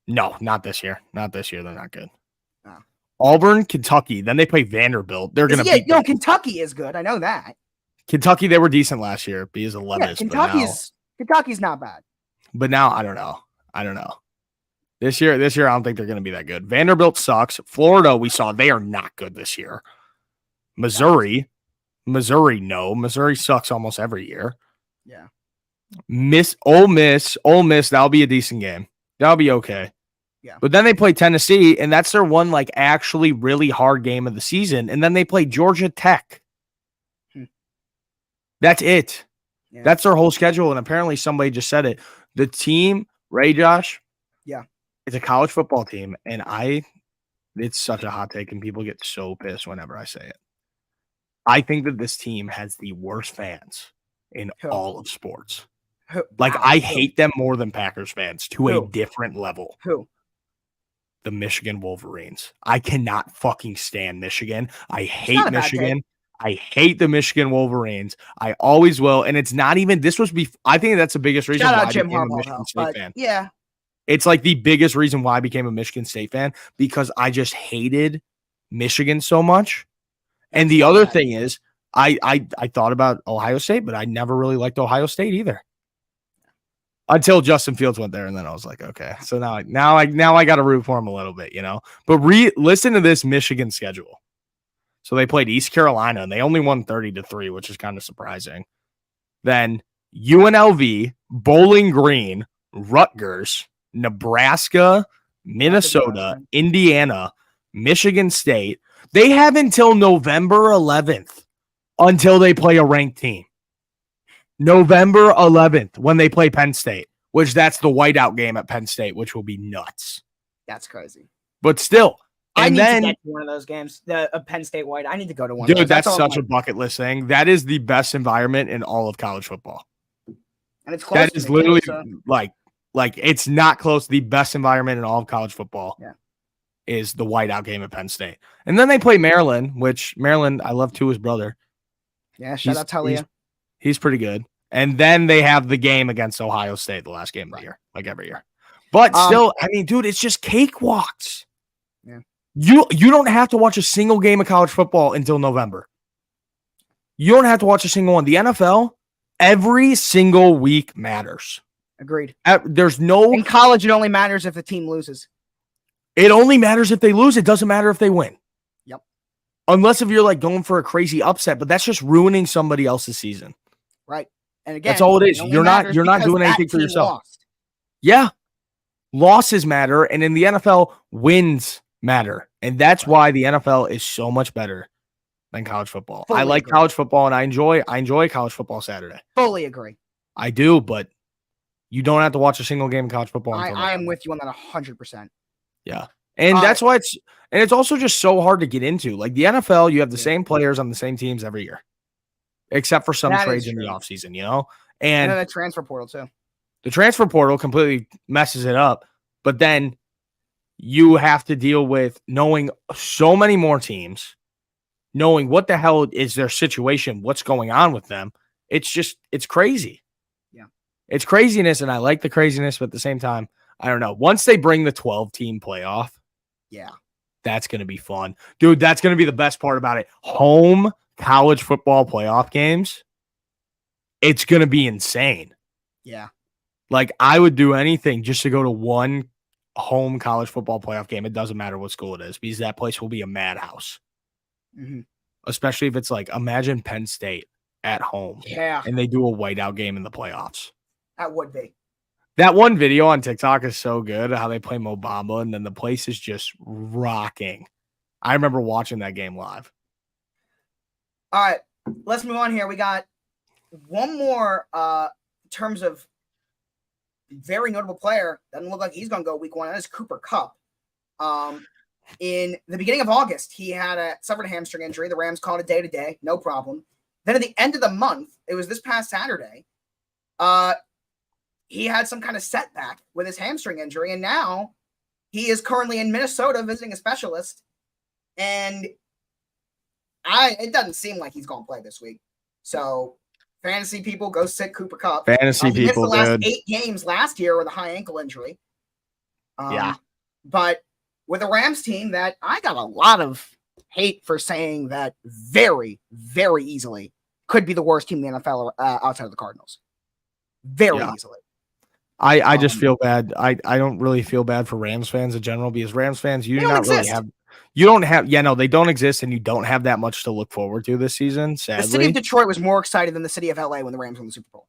No, not this year. Not this year. They're not good. Oh. Auburn, Kentucky. Then they play Vanderbilt. They're going to beat them. Kentucky is good. I know that. Kentucky, they were decent last year. B is 11. Yeah, Kentucky's not bad. But now, I don't know. This year, I don't think they're going to be that good. Vanderbilt sucks. Florida, we saw they are not good this year. Missouri, no. Missouri sucks almost every year. Yeah. Ole Miss, that'll be a decent game. That'll be okay. Yeah. But then they play Tennessee, and that's their one like actually really hard game of the season. And then they play Georgia Tech. That's it. Yeah. That's their whole schedule. And apparently somebody just said it. The team, Ray Josh. Yeah. It's a college football team. And it's such a hot take, and people get so pissed whenever I say it. I think that this team has the worst fans in all of sports. I hate them more than Packers fans to a different level. Who? The Michigan Wolverines. I cannot fucking stand Michigan. I hate Michigan. I hate the Michigan Wolverines. I always will. And it's not even, I think that's the biggest reason why I became a Michigan State fan. Yeah. It's like the biggest reason why I became a Michigan State fan, because I just hated Michigan so much. And the other thing is, I thought about Ohio State, but I never really liked Ohio State either. Until Justin Fields went there, and then I was like, okay. So now I got to root for him a little bit, you know. But listen to this Michigan schedule. So they played East Carolina, and they only won 30-3, which is kind of surprising. Then UNLV, Bowling Green, Rutgers, Nebraska, Minnesota, Indiana, Michigan State. They have until November 11th until they play a ranked team. November 11th when they play Penn State, which that's the whiteout game at Penn State, which will be nuts. That's crazy. But still. I need to get to one of those games, the Penn State white. I need to go to one. Dude, that's such a bucket list thing. That is the best environment in all of college football. And it's close. That is literally like it's not close. The best environment in all of college football is the whiteout game at Penn State. And then they play Maryland, which Maryland, I love Tua's brother. Yeah, shout out Talia. He's pretty good. And then they have the game against Ohio State, the last game of the year, like every year. But still, I mean, dude, it's just cakewalks. Yeah. You don't have to watch a single game of college football until November. You don't have to watch a single one. The NFL, every single week matters. Agreed. There's no... In college, it only matters if the team loses. It only matters if they lose. It doesn't matter if they win. Yep. Unless if you're like going for a crazy upset, but that's just ruining somebody else's season. Right. And again, that's all it is. You're not doing anything for yourself. Lost. Yeah. Losses matter, and in the NFL, wins matter. And that's why the NFL is so much better than college football. I like college football, and I enjoy college football Saturday. Fully agree. I do, but you don't have to watch a single game of college football. I am with you on that 100%. Yeah. And that's why it's also just so hard to get into. Like the NFL, you have the same players on the same teams every year. Except for some trades in the offseason, you know? And then the transfer portal, too. The transfer portal completely messes it up. But then you have to deal with knowing so many more teams, knowing what the hell is their situation, what's going on with them. It's crazy. Yeah. It's craziness, and I like the craziness, but at the same time, I don't know. Once they bring the 12-team playoff, that's going to be fun. Dude, that's going to be the best part about it. Home college football playoff games, it's going to be insane. Yeah. Like, I would do anything just to go to one home college football playoff game. It doesn't matter what school it is, because that place will be a madhouse. Mm-hmm. Especially if it's like, imagine Penn State at home. Yeah. And they do a whiteout game in the playoffs. That would be. That one video on TikTok is so good, how they play Mo Bamba, and then the place is just rocking. I remember watching that game live. All right. let's move on here. We got one more in terms of very notable player. Doesn't look like he's going to go week 1. That is Cooper Kupp. In the beginning of August, he had suffered a hamstring injury. The Rams called it day-to-day, no problem. Then at the end of the month, it was this past Saturday, he had some kind of setback with his hamstring injury, and now he is currently in Minnesota visiting a specialist, and it doesn't seem like he's going to play this week. So, fantasy people, go sit Cooper Kupp. Fantasy he people, missed the last dude. 8 games last year with a high ankle injury. Yeah. But with a Rams team that I got a lot of hate for saying that very, very easily could be the worst team in the NFL outside of the Cardinals. Very easily. I just feel bad. I don't really feel bad for Rams fans in general, because Rams fans, you don't have, they don't exist, and you don't have that much to look forward to this season, sadly. The city of Detroit was more excited than the city of LA when the Rams won the Super Bowl.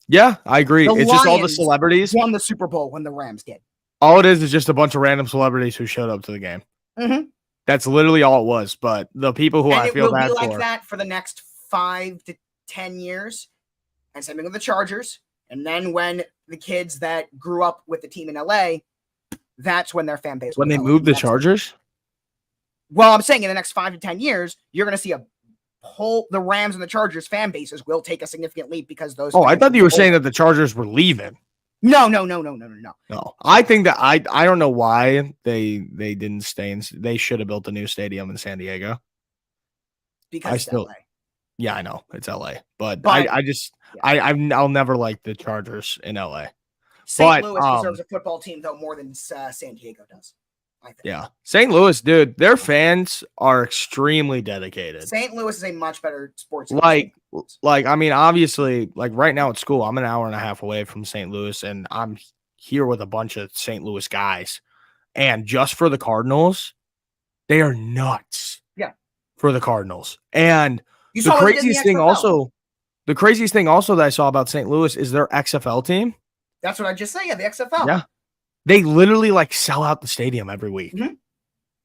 Yeah, I agree. It's just all the celebrities won the Super Bowl when the Rams did. All it is just a bunch of random celebrities who showed up to the game. Mm-hmm. That's literally all it was. But the people who I feel bad for, it will be like that for the next 5 to 10 years. And same thing with the Chargers. And then when the kids that grew up with the team in LA, that's when their fan base. When they moved the Chargers? Well, I'm saying in the next 5 to 10 years, you're going to see the Rams and the Chargers fan bases will take a significant leap because those. Oh, I thought you were saying that the Chargers were leaving. No. I think that I don't know why they didn't stay they should have built a new stadium in San Diego. Because LA. Yeah, I know it's LA, but I'll never like the Chargers in LA. St. Louis deserves a football team though more than San Diego does. I think. Yeah, St. Louis, dude, their fans are extremely dedicated. St. Louis is a much better sports. I mean, obviously, like right now at school, I'm an hour and a half away from St. Louis, and I'm here with a bunch of St. Louis guys. And just for the Cardinals, they are nuts. Yeah. For the Cardinals. And the craziest thing also that I saw about St. Louis is their XFL team. That's what I just said. Yeah, the XFL. Yeah. They literally like sell out the stadium every week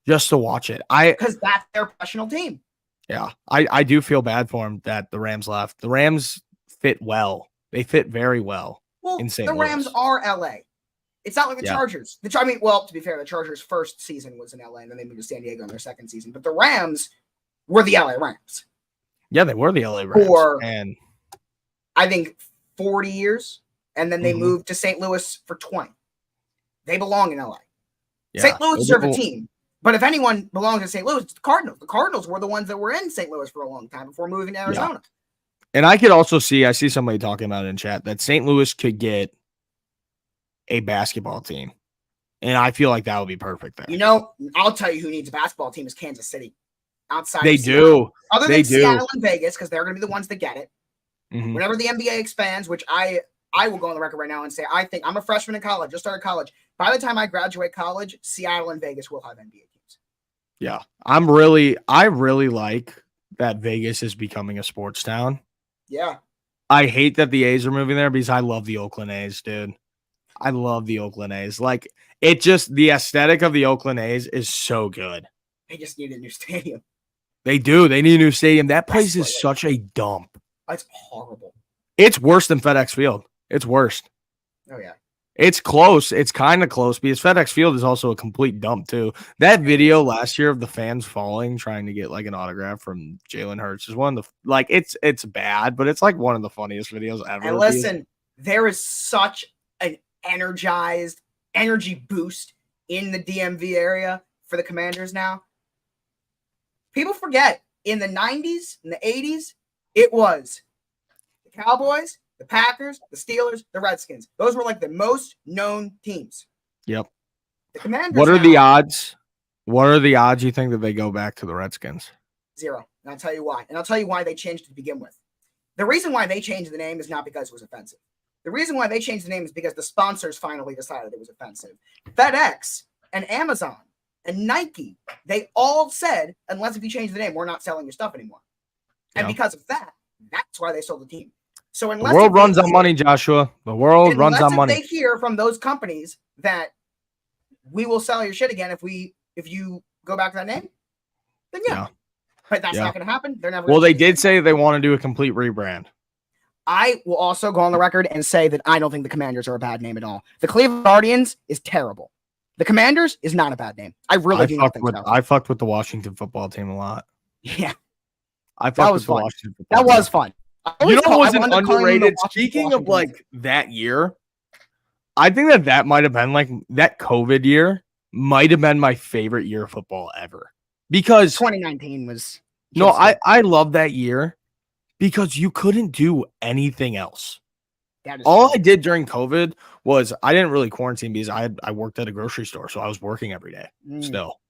just to watch it. Because that's their professional team. Yeah, I do feel bad for them that the Rams left. The Rams fit well. They fit very well in St. Louis. The Rams are LA. It's not like the Chargers. To be fair, the Chargers' first season was in LA, and then they moved to San Diego in their second season. But the Rams were the LA Rams. Yeah, they were the LA Rams. And I think 40 years, and then they moved to St. Louis for 20. They belong in LA. Yeah, St. Louis deserve a team. But if anyone belongs in St. Louis, it's the Cardinals. The Cardinals were the ones that were in St. Louis for a long time before moving to Arizona. Yeah. And I could also I see somebody talking about it in chat, that St. Louis could get a basketball team. And I feel like that would be perfect there. I'll tell you who needs a basketball team is Kansas City. Outside they of do. Seattle. Other than they Seattle do. and Vegas, because they're going to be the ones that get it. Mm-hmm. Whenever the NBA expands, which I will go on the record right now and say, I think I'm a freshman in college, just started college. By the time I graduate college, Seattle and Vegas will have NBA teams. Yeah. I really like that Vegas is becoming a sports town. Yeah. I hate that the A's are moving there because I love the Oakland A's, dude. I love the Oakland A's. Like, the aesthetic of the Oakland A's is so good. They just need a new stadium. They do. They need a new stadium. That place is such a dump. It's horrible. It's worse than FedEx Field. It's worse. Oh, yeah. It's close. It's kind of close because FedEx Field is also a complete dump, too. That video last year of the fans falling, trying to get like an autograph from Jalen Hurts is one of the, it's bad, but it's like one of the funniest videos ever. And listen, there is such an energy boost in the DMV area for the Commanders now. People forget in the 90s, in the 80s, it was the Cowboys, the Packers, the Steelers, the Redskins. Those were like the most known teams. Yep. The Commanders. What are the odds? What are the odds you think that they go back to the Redskins? 0. And I'll tell you why. And I'll tell you why they changed it to begin with. The reason why they changed the name is not because it was offensive. The reason why they changed the name is because the sponsors finally decided it was offensive. FedEx and Amazon and Nike, they all said, unless if you change the name, we're not selling your stuff anymore. And because of that, that's why they sold the team. So unless the world runs on money, Joshua. The world runs on money. They hear from those companies that we will sell your shit again if you go back to that name, then yeah. But that's Yeah. not going to happen. They're never. Well, gonna they change did it. say they want to do a complete rebrand. I will also go on the record and say that I don't think the Commanders are a bad name at all. The Cleveland Guardians is terrible. The Commanders is not a bad name. I really do not think so. I fucked with the Washington football team a lot. Yeah, I that fucked was with the fun. Washington football That team. was fun. You know what was an underrated? Speaking of like that year, I think that might have been like that COVID year might have been my favorite year of football ever. Because 2019 was no, I love that year because you couldn't do anything else. All I did during COVID was I didn't really quarantine because I worked at a grocery store, so I was working every day still.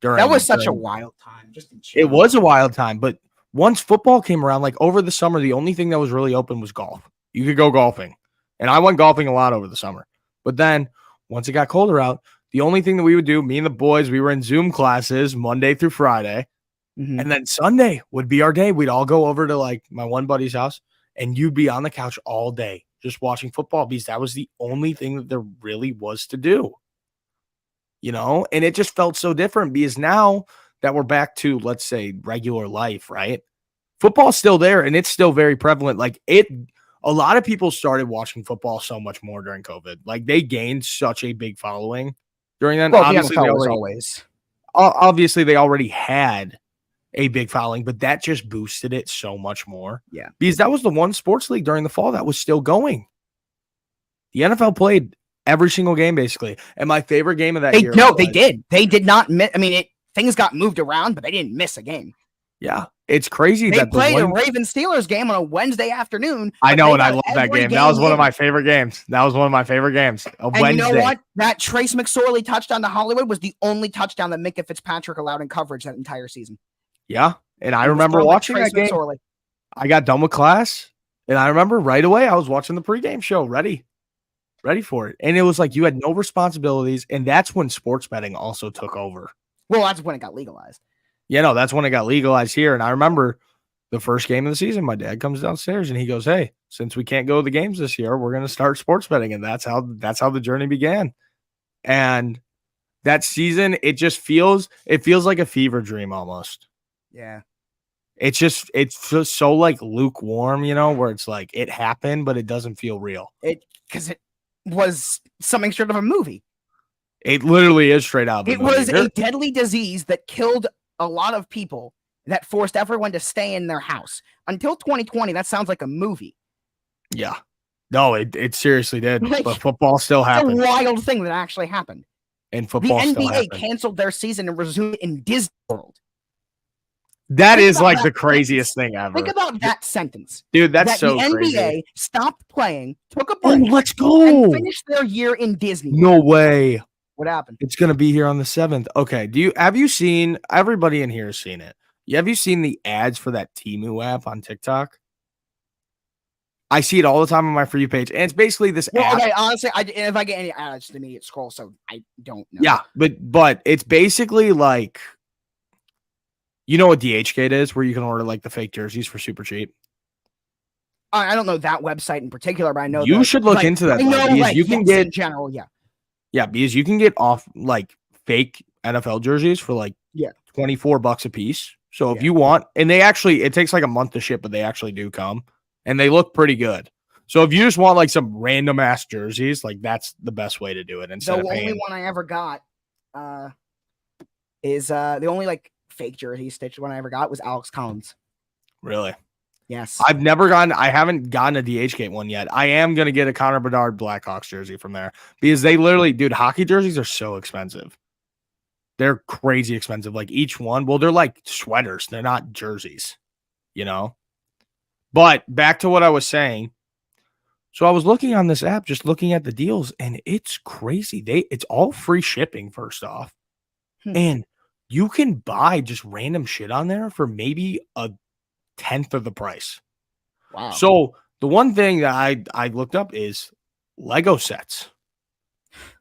That was such a wild time. It was a wild time, but once football came around, like over the summer, the only thing that was really open was golf. You could go golfing, and I went golfing a lot over the summer. But then once it got colder out, the only thing that we would do, me and the boys, we were in Zoom classes Monday through Friday. Mm-hmm. And then Sunday would be our day. We'd all go over to like my one buddy's house and you'd be on the couch all day just watching football because that was the only thing that there really was to do. You know, and it just felt so different because now that we're back to, let's say, regular life, right? Football's still there and it's still very prevalent. Like a lot of people started watching football so much more during COVID. Like they gained such a big following during that. Well, Obviously, they already had a big following, but that just boosted it so much more. Yeah. Because that was the one sports league during the fall that was still going. The NFL played every single game, basically. And my favorite game of that year. No, they did. They did not miss. I mean, things got moved around, but they didn't miss a game. Yeah. It's crazy they that played a Ravens-Steelers game on a Wednesday afternoon. I know, and I love that game. That was one of my favorite games. That was one of my favorite games. Wednesday. You know what? That Trace McSorley touchdown to Hollywood was the only touchdown that Minka Fitzpatrick allowed in coverage that entire season. Yeah, and I remember watching that game. McSorley. I got done with class, and I remember right away I was watching the pregame show, ready for it. And it was like you had no responsibilities, and that's when sports betting also took over. Well, that's when it got legalized. Yeah, no, that's when it got legalized here. And I remember the first game of the season, my dad comes downstairs and he goes, "Hey, since we can't go to the games this year, we're going to start sports betting." And that's how the journey began. And that season, it feels like a fever dream almost. Yeah. It's just so like lukewarm, you know, where it's like it happened, but it doesn't feel real. Because it was something straight of a movie. It literally is straight out of a movie. It was a deadly disease that killed a lot of people, that forced everyone to stay in their house. Until 2020, that sounds like a movie. Yeah. No, it seriously did. But football still happened. It's a wild thing that actually happened. And football the still NBA happened. canceled their season and resumed in Disney World. That is like the craziest thing ever. Think about that sentence. Dude, that's so crazy. The NBA stopped playing, took a break, let's go, and finished their year in Disney. No way. What happened? It's going to be here on the 7th. Okay. Have you seen, everybody in here has seen it. Have you seen the ads for that Temu app on TikTok? I see it all the time on my For You page. And it's basically this app. Okay, honestly, if I get any ads, to me, it scrolls, so I don't know. Yeah, but it's basically like, you know what DHgate is, where you can order like the fake jerseys for super cheap? I don't know that website in particular, but I know you should look into that. I know, because you can get in general, yeah. Yeah, because you can get off like fake NFL jerseys for like $24 a piece. So if you want, and it takes like a month to ship, but they actually do come and they look pretty good. So if you just want like some random ass jerseys, like that's the best way to do it. Instead the only one I ever got is the only like fake jersey stitched one I ever got was Alex Collins. Really? Yes. I haven't gotten a DHgate one yet. I am going to get a Connor Bedard Blackhawks jersey from there because they literally, dude, hockey jerseys are so expensive. They're crazy expensive. Like each one, well, they're like sweaters. They're not jerseys, you know? But back to what I was saying. So I was looking on this app, just looking at the deals, and it's crazy. It's all free shipping, first off. And you can buy just random shit on there for maybe a 10th of the price. Wow. So the one thing that I looked up is Lego sets.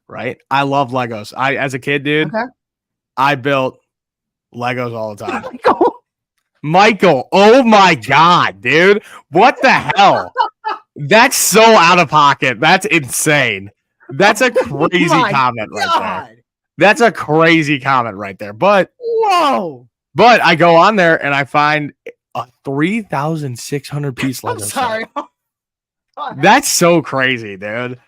Right? I love Legos. As a kid, dude, I built Legos all the time. Michael, oh my God, dude. What the hell? That's so out of pocket. That's insane. That's a crazy comment right there. That's a crazy comment right there. But whoa. But I go on there and I find a 3,600 piece Lego I'm sorry. set. That's so crazy, dude.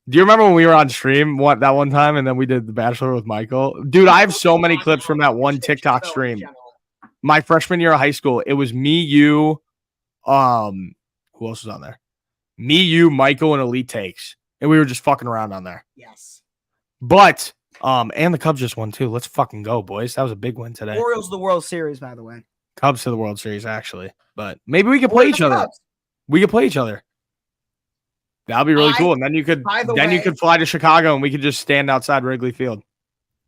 Do you remember when we were on stream that one time and then we did The Bachelor with Michael? Dude, I have so many clips from that one TikTok stream. My freshman year of high school, it was me, you, who else was on there? Me, you, Michael, and Elite Takes. And we were just fucking around on there. Yes. But, and the Cubs just won too. Let's fucking go, boys. That was a big win today. Orioles to the World Series, by the way. Cubs to the World Series, actually. But maybe we could play each other. We could play each other. That'd be really cool. And then you could you could fly to Chicago and we could just stand outside Wrigley Field.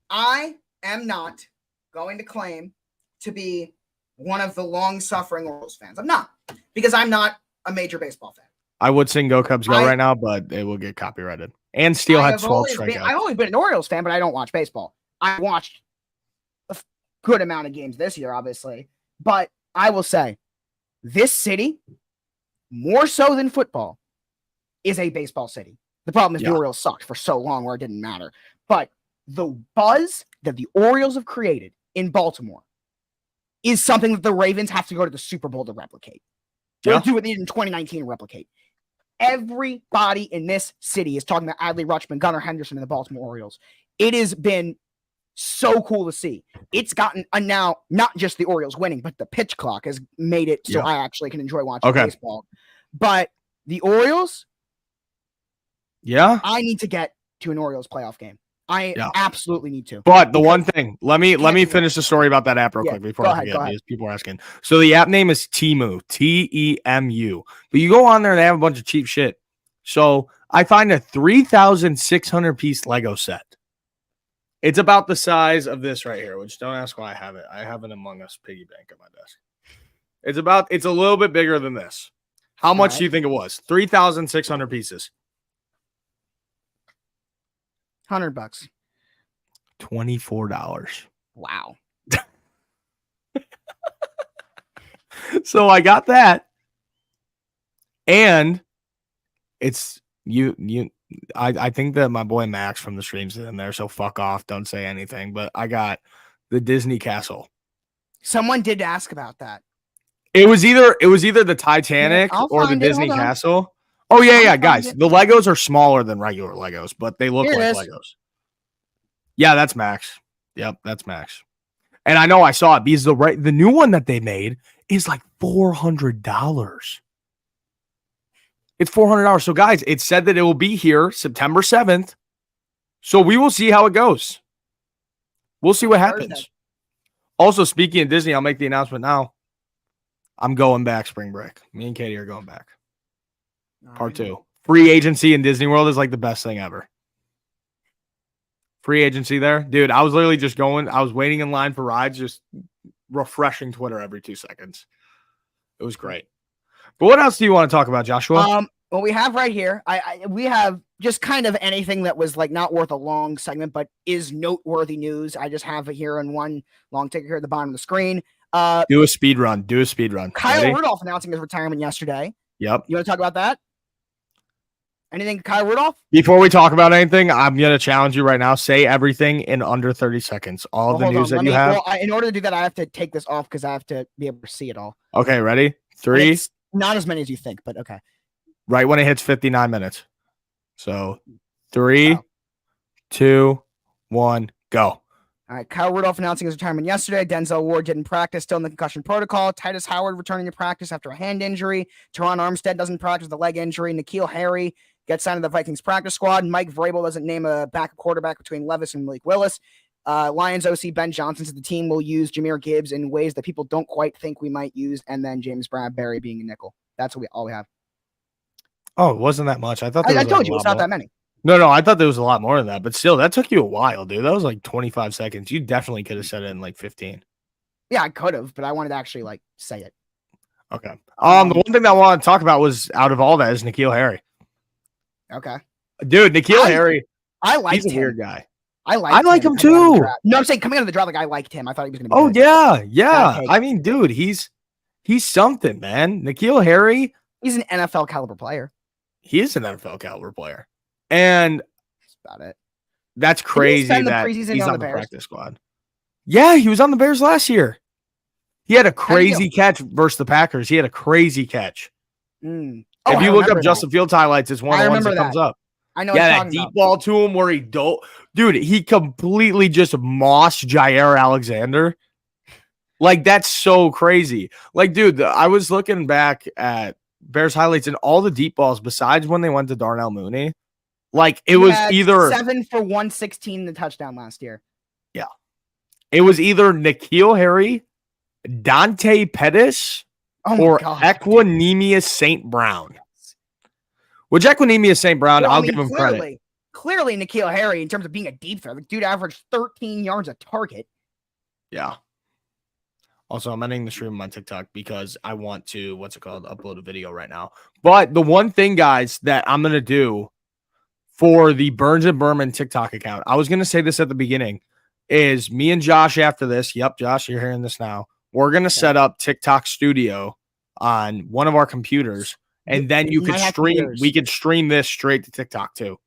I am not going to claim to be one of the long-suffering Orioles fans. I'm not, because I'm not a major baseball fan. I would sing Go Cubs Go right now, but it will get copyrighted. And Steelhead 12 strikeouts. I've only been an Orioles fan, but I don't watch baseball. I watched a good amount of games this year, obviously. But I will say, this city, more so than football, is a baseball city. The problem is the Orioles sucked for so long where it didn't matter. But the buzz that the Orioles have created in Baltimore is something that the Ravens have to go to the Super Bowl to replicate. Or do what they did in 2019 and replicate. Everybody in this city is talking about Adley Rutschman, Gunnar Henderson, and the Baltimore Orioles. It has been so cool to see. It's gotten now not just the Orioles winning, but the pitch clock has made it so I actually can enjoy watching baseball. But the Orioles, I need to get to an Orioles playoff game. I absolutely need to. But the one thing, let me finish the story about that app real quick before I forget, because people are asking. So the app name is Temu, Temu. But you go on there and they have a bunch of cheap shit. So I find a 3,600 piece Lego set. It's about the size of this right here, which don't ask why I have it. I have an Among Us piggy bank on my desk. It's a little bit bigger than this. How much do you think it was? 3,600 pieces. $100. $24. Wow. So I got that. And it's I think that my boy Max from the streams is in there, so fuck off. Don't say anything. But I got the Disney Castle. Someone did ask about that. It was either the Titanic or the Disney Castle. Oh, yeah, guys. The Legos are smaller than regular Legos, but they look like Legos. Yeah, that's Max. Yep, that's Max. And I know I saw it because the new one that they made is like $400. It's $400. So, guys, it said that it will be here September 7th. So we will see how it goes. We'll see what happens. Also, speaking of Disney, I'll make the announcement now. I'm going back spring break. Me and Katie are going back. Part 2. Free agency in Disney World is like the best thing ever. Free agency there. Dude, I was literally just going. I was waiting in line for rides, just refreshing Twitter every 2 seconds. It was great. But what else do you want to talk about, Joshua? Well, we have right here, we have just kind of anything that was like not worth a long segment, but is noteworthy news. I just have it here in one long ticker here at the bottom of the screen. Do a speed run. Kyle Rudolph announcing his retirement yesterday. Yep. You want to talk about that? Anything, Kyle Rudolph? Before we talk about anything, I'm going to challenge you right now. Say everything in under 30 seconds. All of the news that you have. Well, in order to do that, I have to take this off because I have to be able to see it all. Okay, ready? 3. It's not as many as you think, but okay. Right when it hits 59 minutes. So 3, 2, 1, go. All right, Kyle Rudolph announcing his retirement yesterday. Denzel Ward didn't practice, still in the concussion protocol. Titus Howard returning to practice after a hand injury. Teron Armstead doesn't practice with a leg injury. N'Keal Harry gets signed to the Vikings practice squad. Mike Vrabel doesn't name a backup quarterback between Levis and Malik Willis. Lions OC Ben Johnson said the team will use Jahmyr Gibbs in ways that people don't quite think we might use, and then James Bradbury being a nickel. That's all we have. Oh, it wasn't that much. I thought I told you it's not that many. No, I thought there was a lot more than that, but still, that took you a while, dude. That was like 25 seconds. You definitely could have said it in like 15. Yeah, I could have, but I wanted to actually like say it. Okay. The one thing that I wanted to talk about was out of all that is N'Keal Harry. Okay. Dude, N'Keal Harry. I liked him. He's a weird guy. I like him too. No, I'm saying coming out of the draft, like I liked him. I thought he was going to be. Oh good. yeah. I mean, dude, he's something, man. N'Keal Harry. He's an NFL caliber player. He is an NFL caliber player, and that's about it. That's crazy that he's on the practice squad. Yeah, he was on the Bears last year. He had a How do you crazy catch versus the Packers. He had a crazy catch. Oh, If I you look up remember that. Justin Fields highlights, it's one of I the ones that remember comes that. up. I know what Yeah, you're that talking deep about. ball to him where dude, he completely just mossed Jair Alexander. Like, that's so crazy. Like, dude, I was looking back at Bears highlights and all the deep balls besides when they went to Darnell Mooney. Like, it He was had either 7 for 116 the touchdown last year. yeah, it was either N'Keal Harry, Dante Pettis, Oh my or god. Equanimous St. Brown. Which Equanimous St. Brown, Well, I'll give him credit. Clearly, N'Keal Harry, in terms of being a deep threat, the dude averaged 13 yards a target. Yeah. Also, I'm ending the stream on my TikTok because I want to, upload a video right now. But the one thing, guys, that I'm going to do for the Burns and Berman TikTok account, I was going to say this at the beginning, is me and Josh after this. Yep, Josh, you're hearing this now. We're going to set up TikTok Studio on one of our computers, and then you could stream. We could stream this straight to TikTok too.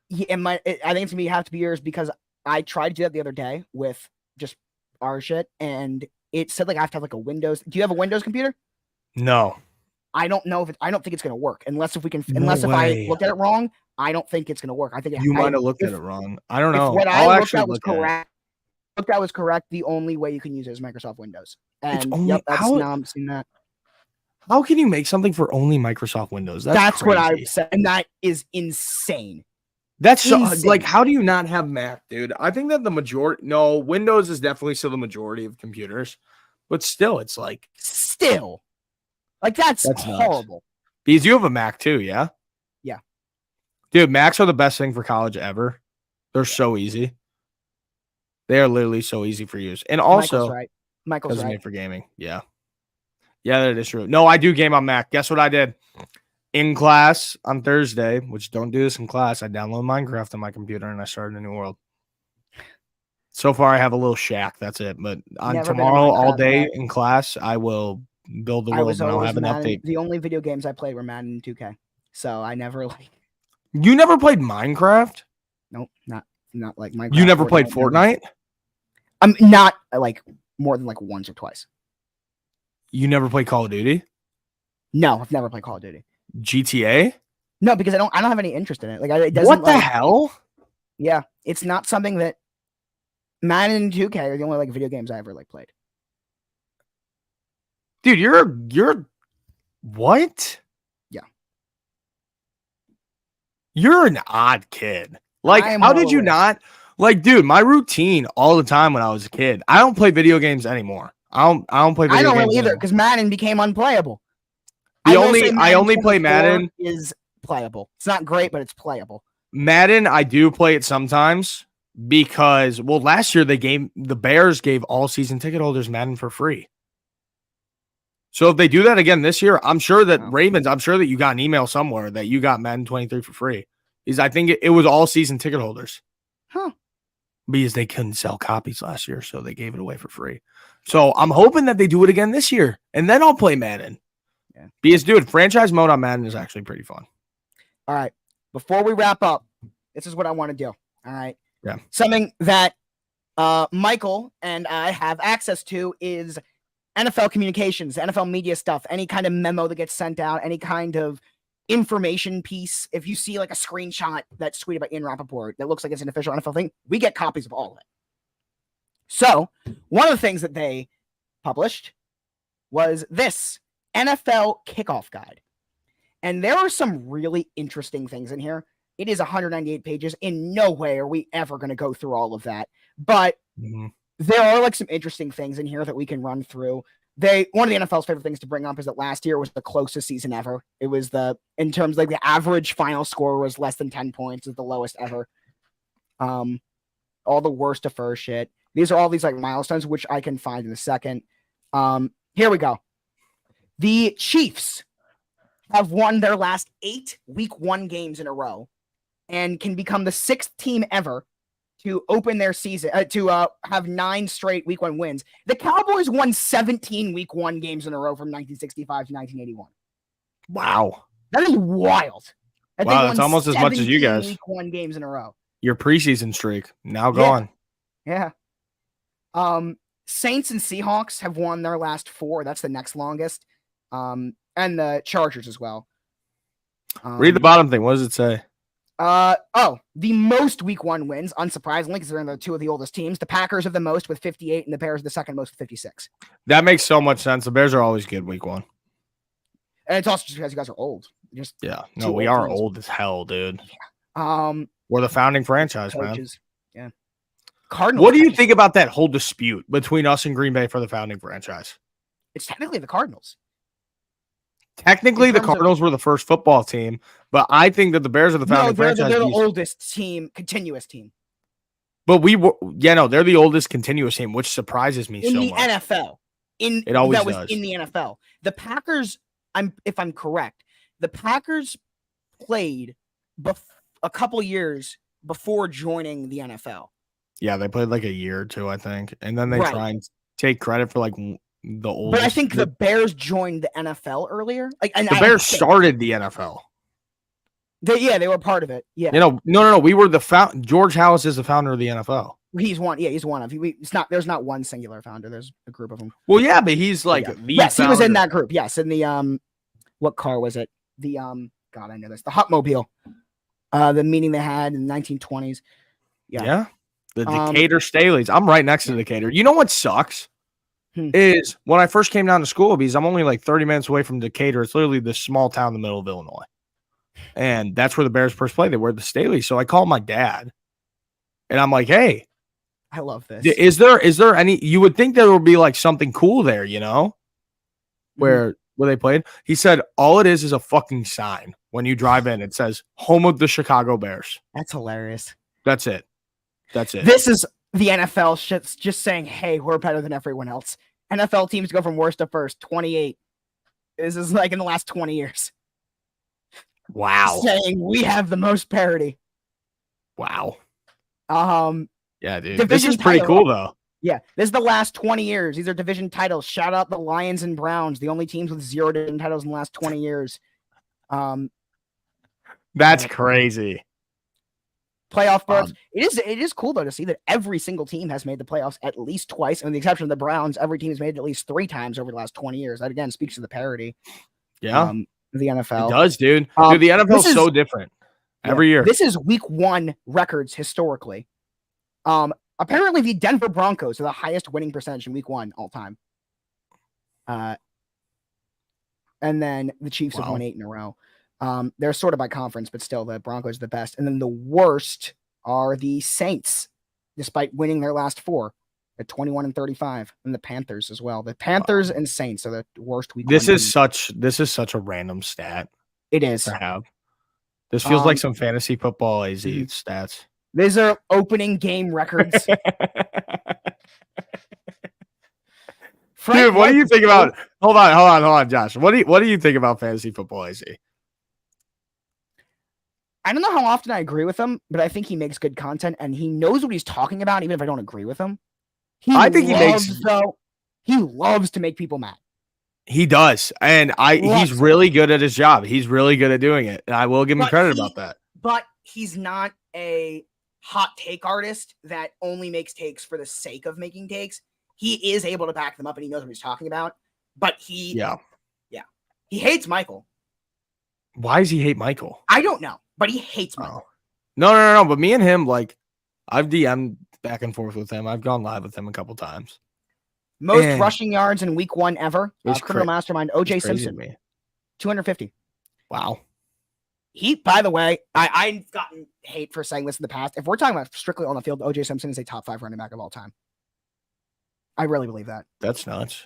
Yeah, I think it's going to have to be yours because I tried to do that the other day with just our shit, and it said like I have to have like a Windows. Do you have a Windows computer? No. I don't know I don't think it's going to work unless if I looked at it wrong. I don't think it's going to work. I think you might have looked at it wrong. I don't know. What I looked at was correct. The only way you can use it is Microsoft Windows. And I'm seeing that. How can you make something for only Microsoft Windows? That's what I said, and that is insane. That's so, like, how do you not have Mac, dude? I think that Windows is definitely still the majority of computers, but still, it's like that's horrible. Nuts. Because you have a Mac too, yeah? Yeah. Dude, Macs are the best thing for college ever. They're so easy. They are literally so easy for use. And also, Michael's right. Made for gaming. Yeah. Yeah, that is true. No, I do game on Mac. Guess what I did? In class on Thursday, which don't do this in class, I download Minecraft on my computer and I started a new world. So far, I have a little shack. That's it. But on tomorrow, all day in class, I will build the world and I'll have an update. The only video games I played were Madden and 2K. So I never You never played Minecraft? Nope, not like Minecraft. You never played Fortnite? I'm not like more than like once or twice. You never played Call of Duty? No, I've never played Call of Duty. GTA? No, because I don't have any interest in it. Like, it doesn't. What the hell? Yeah, it's not something that Madden and 2K are the only like video games I ever like played. Dude, you're what? Yeah. You're an odd kid. Like, how did you not? Like, dude, my routine all the time when I was a kid. I don't play video games anymore. I don't play video games. I don't really either because Madden became unplayable. I only play Madden is playable. It's not great, but it's playable. Madden, I do play it sometimes because last year the Bears gave all season ticket holders Madden for free. So if they do that again this year, I'm sure that Ravens, I'm sure that you got an email somewhere that you got Madden 23 for free. I think it was all season ticket holders. Huh. Because they couldn't sell copies last year, so they gave it away for free. So I'm hoping that they do it again this year, and then I'll play Madden. Yeah. Because, dude, franchise mode on Madden is actually pretty fun. All right. Before we wrap up, this is what I want to do. All right. Yeah. Something that Michael and I have access to is NFL communications, NFL media stuff, any kind of memo that gets sent out, any kind of information piece. If you see like a screenshot that's tweeted by Ian Rappaport that looks like it's an official NFL thing, we get copies of all of it. So one of the things that they published was this NFL kickoff guide. And there are some really interesting things in here. It is 198 pages. In no way are we ever going to go through all of that. But there are like some interesting things in here that we can run through. One of the NFL's favorite things to bring up is that last year was the closest season ever. It was in terms of like the average final score was less than 10 points, is the lowest ever. All the worst to first shit. These are all these like milestones, which I can find in a second. Here we go. The Chiefs have won their last 8 week 1 games in a row and can become the 6th team ever to open their season, to have 9 straight week 1 wins. The Cowboys won 17 week 1 games in a row from 1965 to 1981. Wow. That is wild. Wow, that's almost as much as you guys. Week 1 games in a row. Your preseason streak now gone. Yeah. Saints and Seahawks have won their last 4. That's the next longest. And the Chargers as well. Read the bottom thing. What does it say? The most week 1 wins, unsurprisingly, because they're the 2 of the oldest teams. The Packers have the most with 58, and the Bears are the second most with 56. That makes so much sense. The Bears are always good week 1. And it's also just because you guys are old. No, we are old as hell, dude. Yeah. We're the founding franchise, coaches. Man. Yeah. Cardinals. What do you think about that whole dispute between us and Green Bay for the founding franchise? It's technically the Cardinals. Technically, the Cardinals were the first football team, but I think that the Bears are the founding franchise. They're the oldest team, continuous team. But they're the oldest continuous team, which surprises me so much. In the NFL. It always does. In the NFL. The Packers, if I'm correct, the Packers played a couple years before joining the NFL. Yeah, they played like a year or 2, I think. And then they try and take credit for like the oldest. But I think the Bears joined the NFL earlier. The Bears started the NFL. They were part of it. Yeah. No. We were George Halas is the founder of the NFL. He's one. Yeah, he's one of. There's not one singular founder. There's a group of them. Well, yeah, but he's like yes, founder. He was in that group. Yes, in the what car was it? The God, I know this. The Hupmobile. The meeting they had in the 1920s. Yeah. The Decatur Staleys. I'm right next to Decatur. You know what sucks? Is when I first came down to school, because I'm only like 30 minutes away from Decatur. It's literally this small town in the middle of Illinois. And that's where the Bears first played. They were the Staleys. So I called my dad. And I'm like, hey. I love this. Is there any, you would think there would be like something cool there, where they played. He said, all it is a fucking sign. When you drive in, it says home of the Chicago Bears. That's hilarious. That's it. This is the NFL shit's just saying, hey, we're better than everyone else. NFL teams go from worst to first, 28. This is like in the last 20 years. Wow. Saying we have the most parity. Wow. Yeah, dude. This is pretty cool, though. Yeah, this is the last 20 years. These are division titles. Shout out the Lions and Browns, the only teams with 0 division titles in the last 20 years. That's crazy. Playoff berths. It is cool though to see that every single team has made the playoffs at least twice, and with the exception of the Browns, every team has made it at least 3 times over the last 20 years. That again speaks to the parity. Yeah, the NFL it does, dude. Dude, the NFL is so different every year. This is week 1 records historically. Apparently the Denver Broncos are the highest winning percentage in week 1 all time. And then the Chiefs have won 8 in a row. They're sort of by conference, but still the Broncos are the best. And then the worst are the Saints, despite winning their last 4 at 21-35, and the Panthers as well. The Panthers and Saints are the worst week. This is such a random stat. It is. To have. This feels like some fantasy football AZ stats. These are opening game records. Dude, what do you think about? Hold on, Josh. What do you think about fantasy football AZ? I don't know how often I agree with him, but I think he makes good content and he knows what he's talking about, even if I don't agree with him. He loves to make people mad. He does. And he's really good at his job. He's really good at doing it. And I will give him credit about that. But he's not a hot take artist that only makes takes for the sake of making takes. He is able to back them up and he knows what he's talking about. But he hates Michael. Why does he hate Michael? I don't know, but he hates Michael. No. But me and him, like, I've DM'd back and forth with him. I've gone live with him a couple times. Most rushing yards in week 1 ever. Criminal mastermind O.J. Simpson, 250. Wow. By the way, I've gotten hate for saying this in the past. If we're talking about strictly on the field, O.J. Simpson is a top 5 running back of all time. I really believe that. That's nuts.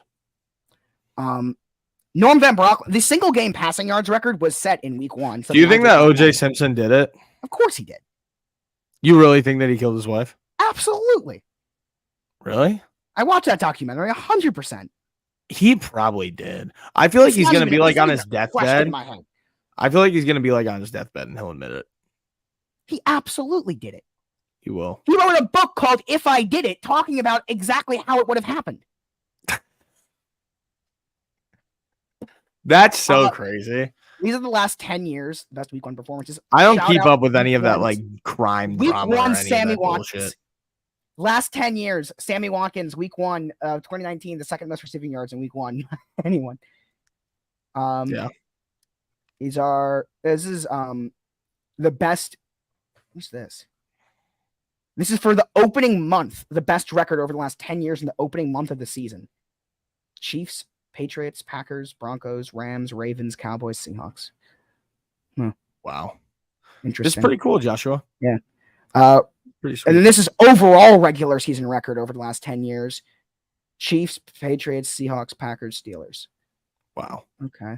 Norm Van Brocklin, the single game passing yards record was set in week 1. Do you think that O.J. Simpson did it? Of course he did. You really think that he killed his wife? Absolutely. Really? I watched that documentary 100%. He probably did. I feel like he's going to be like on his deathbed. I feel like he's going to be like on his deathbed and he'll admit it. He absolutely did it. He will. He wrote a book called If I Did It, talking about exactly how it would have happened. That's so crazy. These are the last 10 years, best week 1 performances. I don't keep up with any of that like crime week drama. Week 1, or Sammy Watkins. Last 10 years, Sammy Watkins, week 1 of 2019, the second most receiving yards in week 1. Anyone. Yeah. This is the best. What's this? This is for the opening month, the best record over the last 10 years in the opening month of the season. Chiefs, Patriots, Packers, Broncos, Rams, Ravens, Cowboys, Seahawks. Wow. Interesting. This is pretty cool, Joshua. Yeah. Pretty sweet. And then this is overall regular season record over the last 10 years. Chiefs, Patriots, Seahawks, Packers, Steelers. Wow. Okay.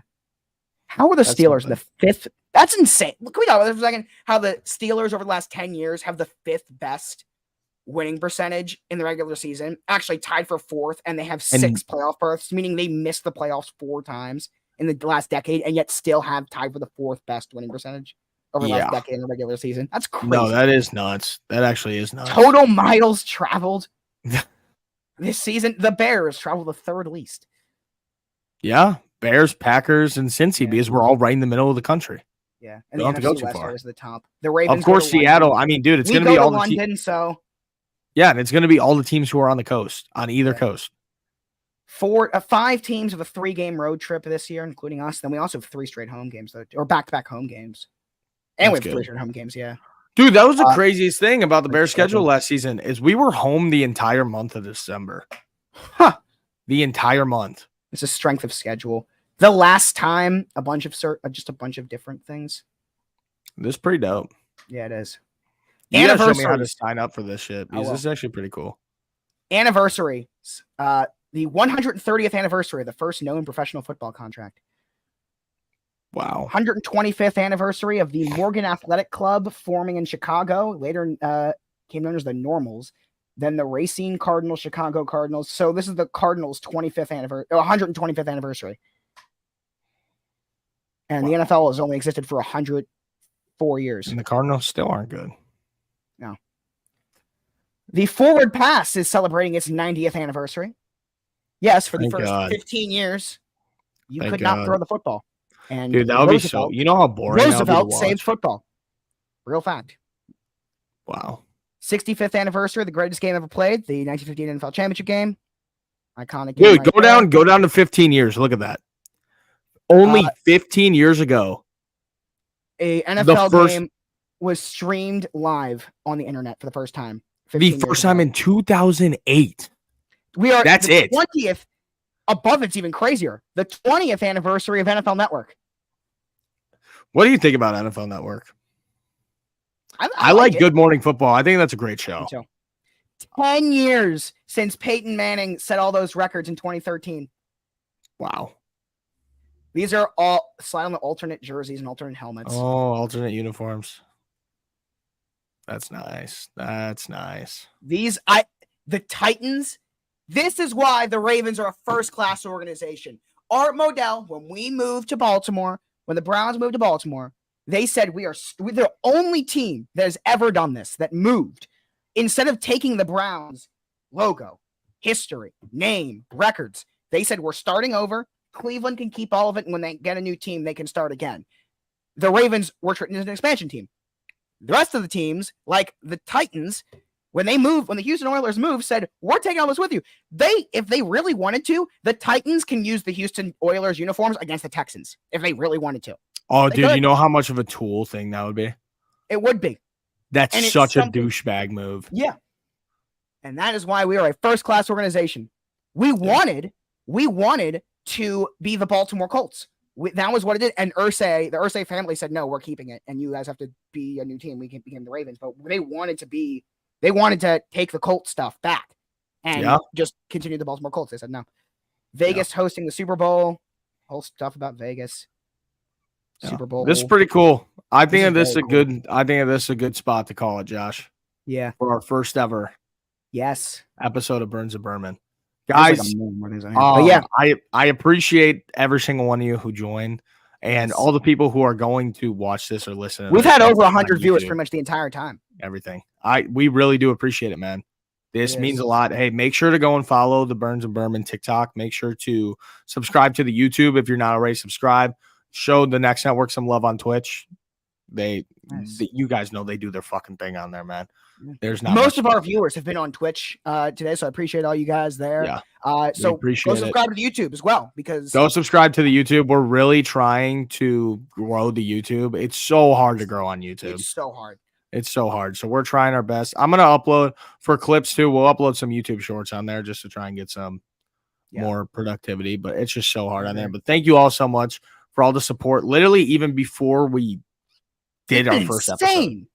How are the Steelers in the 5th? That's insane. Can we talk about this for a second? How the Steelers over the last 10 years have the 5th best winning percentage in the regular season, actually tied for 4th, and they have 6 playoff berths, meaning they missed the playoffs 4 times in the last decade, and yet still have tied for the 4th best winning percentage over the last decade in the regular season. That's crazy. No, that is nuts. That actually is nuts. Total miles traveled this season. The Bears travel the 3rd least. Yeah. Bears, Packers, and Cincy, because we're all right in the middle of the country. Yeah. And the NFC West is the top. The Ravens. Of course, Seattle. I mean, dude, it's going to be all London, so. Yeah, and it's going to be all the teams who are on the coast, on either coast. 5 teams with a 3-game road trip this year, including us. Then we also have 3 straight home games, though, or back-to-back home games. And we have 3 straight home games, yeah. Dude, that was the craziest thing about the Bears' schedule last season is we were home the entire month of December. The entire month. It's a strength of schedule. The last time, just a bunch of different things. This is pretty dope. Yeah, it is. You gotta show me how to sign up for this shit, because this is actually pretty cool. Anniversary. The 130th anniversary of the first known professional football contract. Wow. 125th anniversary of the Morgan Athletic Club forming in Chicago. Later came known as the Normals. Then the Racine Cardinals, Chicago Cardinals. So this is the Cardinals' 125th anniversary. And the NFL has only existed for 104 years. And the Cardinals still aren't good. No. The Forward Pass is celebrating its 90th anniversary. Yes, for the first 15 years, you could not throw the football. And dude, that would be so. You know how boring Roosevelt saved football. Real fact. Wow. 65th anniversary of the greatest game ever played, the 1958 NFL Championship game. Iconic game. Dude, go down to 15 years. Look at that. Only 15 years ago, a NFL game was streamed live on the internet for the first time. The first time in 2008. That's it. 20th. Above it's even crazier. The 20th anniversary of NFL Network. What do you think about NFL Network? I like Good Morning Football. I think that's a great show. 10 years since Peyton Manning set all those records in 2013. Wow. These are all slide on the alternate jerseys and alternate helmets. Oh, alternate uniforms. That's nice. That's nice. The Titans. This is why the Ravens are a first-class organization. Art Modell, when we moved to Baltimore, when the Browns moved to Baltimore, they said we're the only team that has ever done this, that moved. Instead of taking the Browns logo, history, name, records, they said we're starting over. Cleveland can keep all of it, and when they get a new team, they can start again. The Ravens were treated as an expansion team. The rest of the teams, like the Titans, when the Houston Oilers moved, said, we're taking all this with you. If they really wanted to, the Titans can use the Houston Oilers uniforms against the Texans, if they really wanted to. Oh, dude, you know how much of a tool thing that would be? It would be. That's such a douchebag move. Yeah. And that is why we are a first-class organization. We wanted to be the Baltimore Colts. That was what it did. And the Irsay family said, no, we're keeping it. And you guys have to be a new team. We became the Ravens. But they wanted to take the Colts stuff back and just continue the Baltimore Colts. They said, no. Vegas hosting the Super Bowl. Whole stuff about Vegas. Super Bowl. This is pretty cool. I think this is a good spot to call it, Josh. Yeah. For our first ever episode of Burns and Berman. Guys, I appreciate every single one of you who joined and all the people who are going to watch this or listen. We've had over 100 viewers pretty much the entire time. Everything. We really do appreciate it, man. This means a lot. Hey, make sure to go and follow the Burns and Berman TikTok. Make sure to subscribe to the YouTube if you're not already subscribed. Show the Next Network some love on Twitch. You guys know they do their fucking thing on there, man. there's not most much of our viewers have been on Twitch today, so I appreciate all you guys there. Yeah. So appreciate go subscribe to the YouTube as well, because go subscribe to the YouTube. We're really trying to grow the YouTube. It's so hard to grow on YouTube. it's so hard. It's so hard. So we're trying our best. I'm gonna upload for clips too. We'll upload some YouTube shorts on there just to try and get some more productivity. But it's just so hard on there. But thank you all so much for all the support. Literally, even before we did our first episode,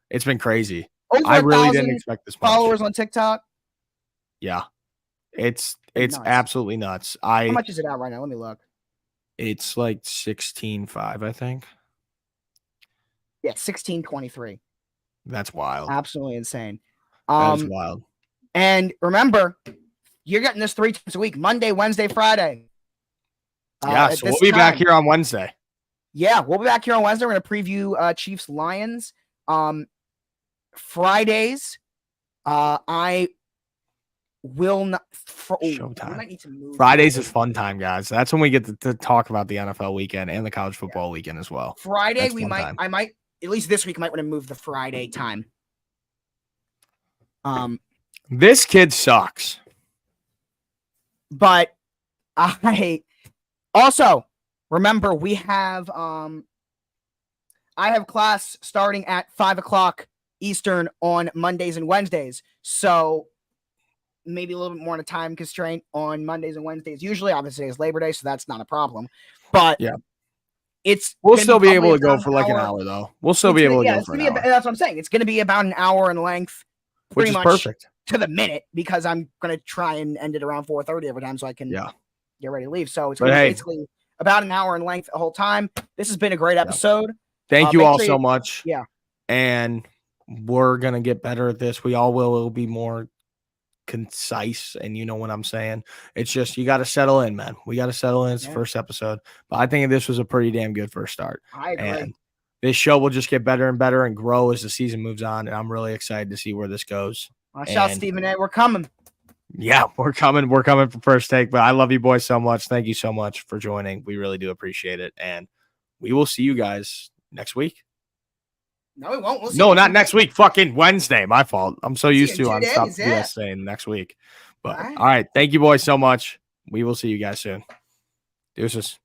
it's been crazy. Over I really didn't expect this much. Followers on TikTok. Yeah, it's nuts. absolutely nuts. How much is it out right now? Let me look. It's like 16.5, I think. Yeah, 16.23. That's wild. Absolutely insane. That's wild. And remember, you're getting this 3 times a week: Monday, Wednesday, Friday. Yeah, so we'll be back here on Wednesday. Yeah, we'll be back here on Wednesday. We're going to preview Chiefs Lions. Fridays, I will not. Showtime. Might need to move Fridays is fun time, guys. That's when we get to talk about the NFL weekend and the college football weekend as well. Friday, I might, at least this week, might want to move the Friday time. This kid sucks. But I also remember we have I have class starting at 5:00 Eastern on Mondays and Wednesdays. So maybe a little bit more on a time constraint on Mondays and Wednesdays. Usually, obviously, it's Labor Day, so that's not a problem. But yeah, we'll still be able to go for like an hour, though. We'll still be able to go for an hour. That's what I'm saying. It's going to be about an hour in length, which is perfect to the minute, because I'm going to try and end it around 4:30 every time so I can get ready to leave. So it's going to be basically about an hour in length the whole time. This has been a great episode. Thank you all so much. Yeah. And we're going to get better at this. We all will. It'll be more concise, and you know what I'm saying. It's just you got to settle in, man. We got to settle in. It's the first episode. But I think this was a pretty damn good first start. I agree. And this show will just get better and better and grow as the season moves on. And I'm really excited to see where this goes. Shout out Stephen A. We're coming. Yeah, we're coming. We're coming for First Take. But I love you boys so much. Thank you so much for joining. We really do appreciate it. And we will see you guys next week. No, we won't. We'll see not next week. Fucking Wednesday. My fault. I'm so used to on Stop BS saying next week. But all right. Thank you boys so much. We will see you guys soon. Deuces.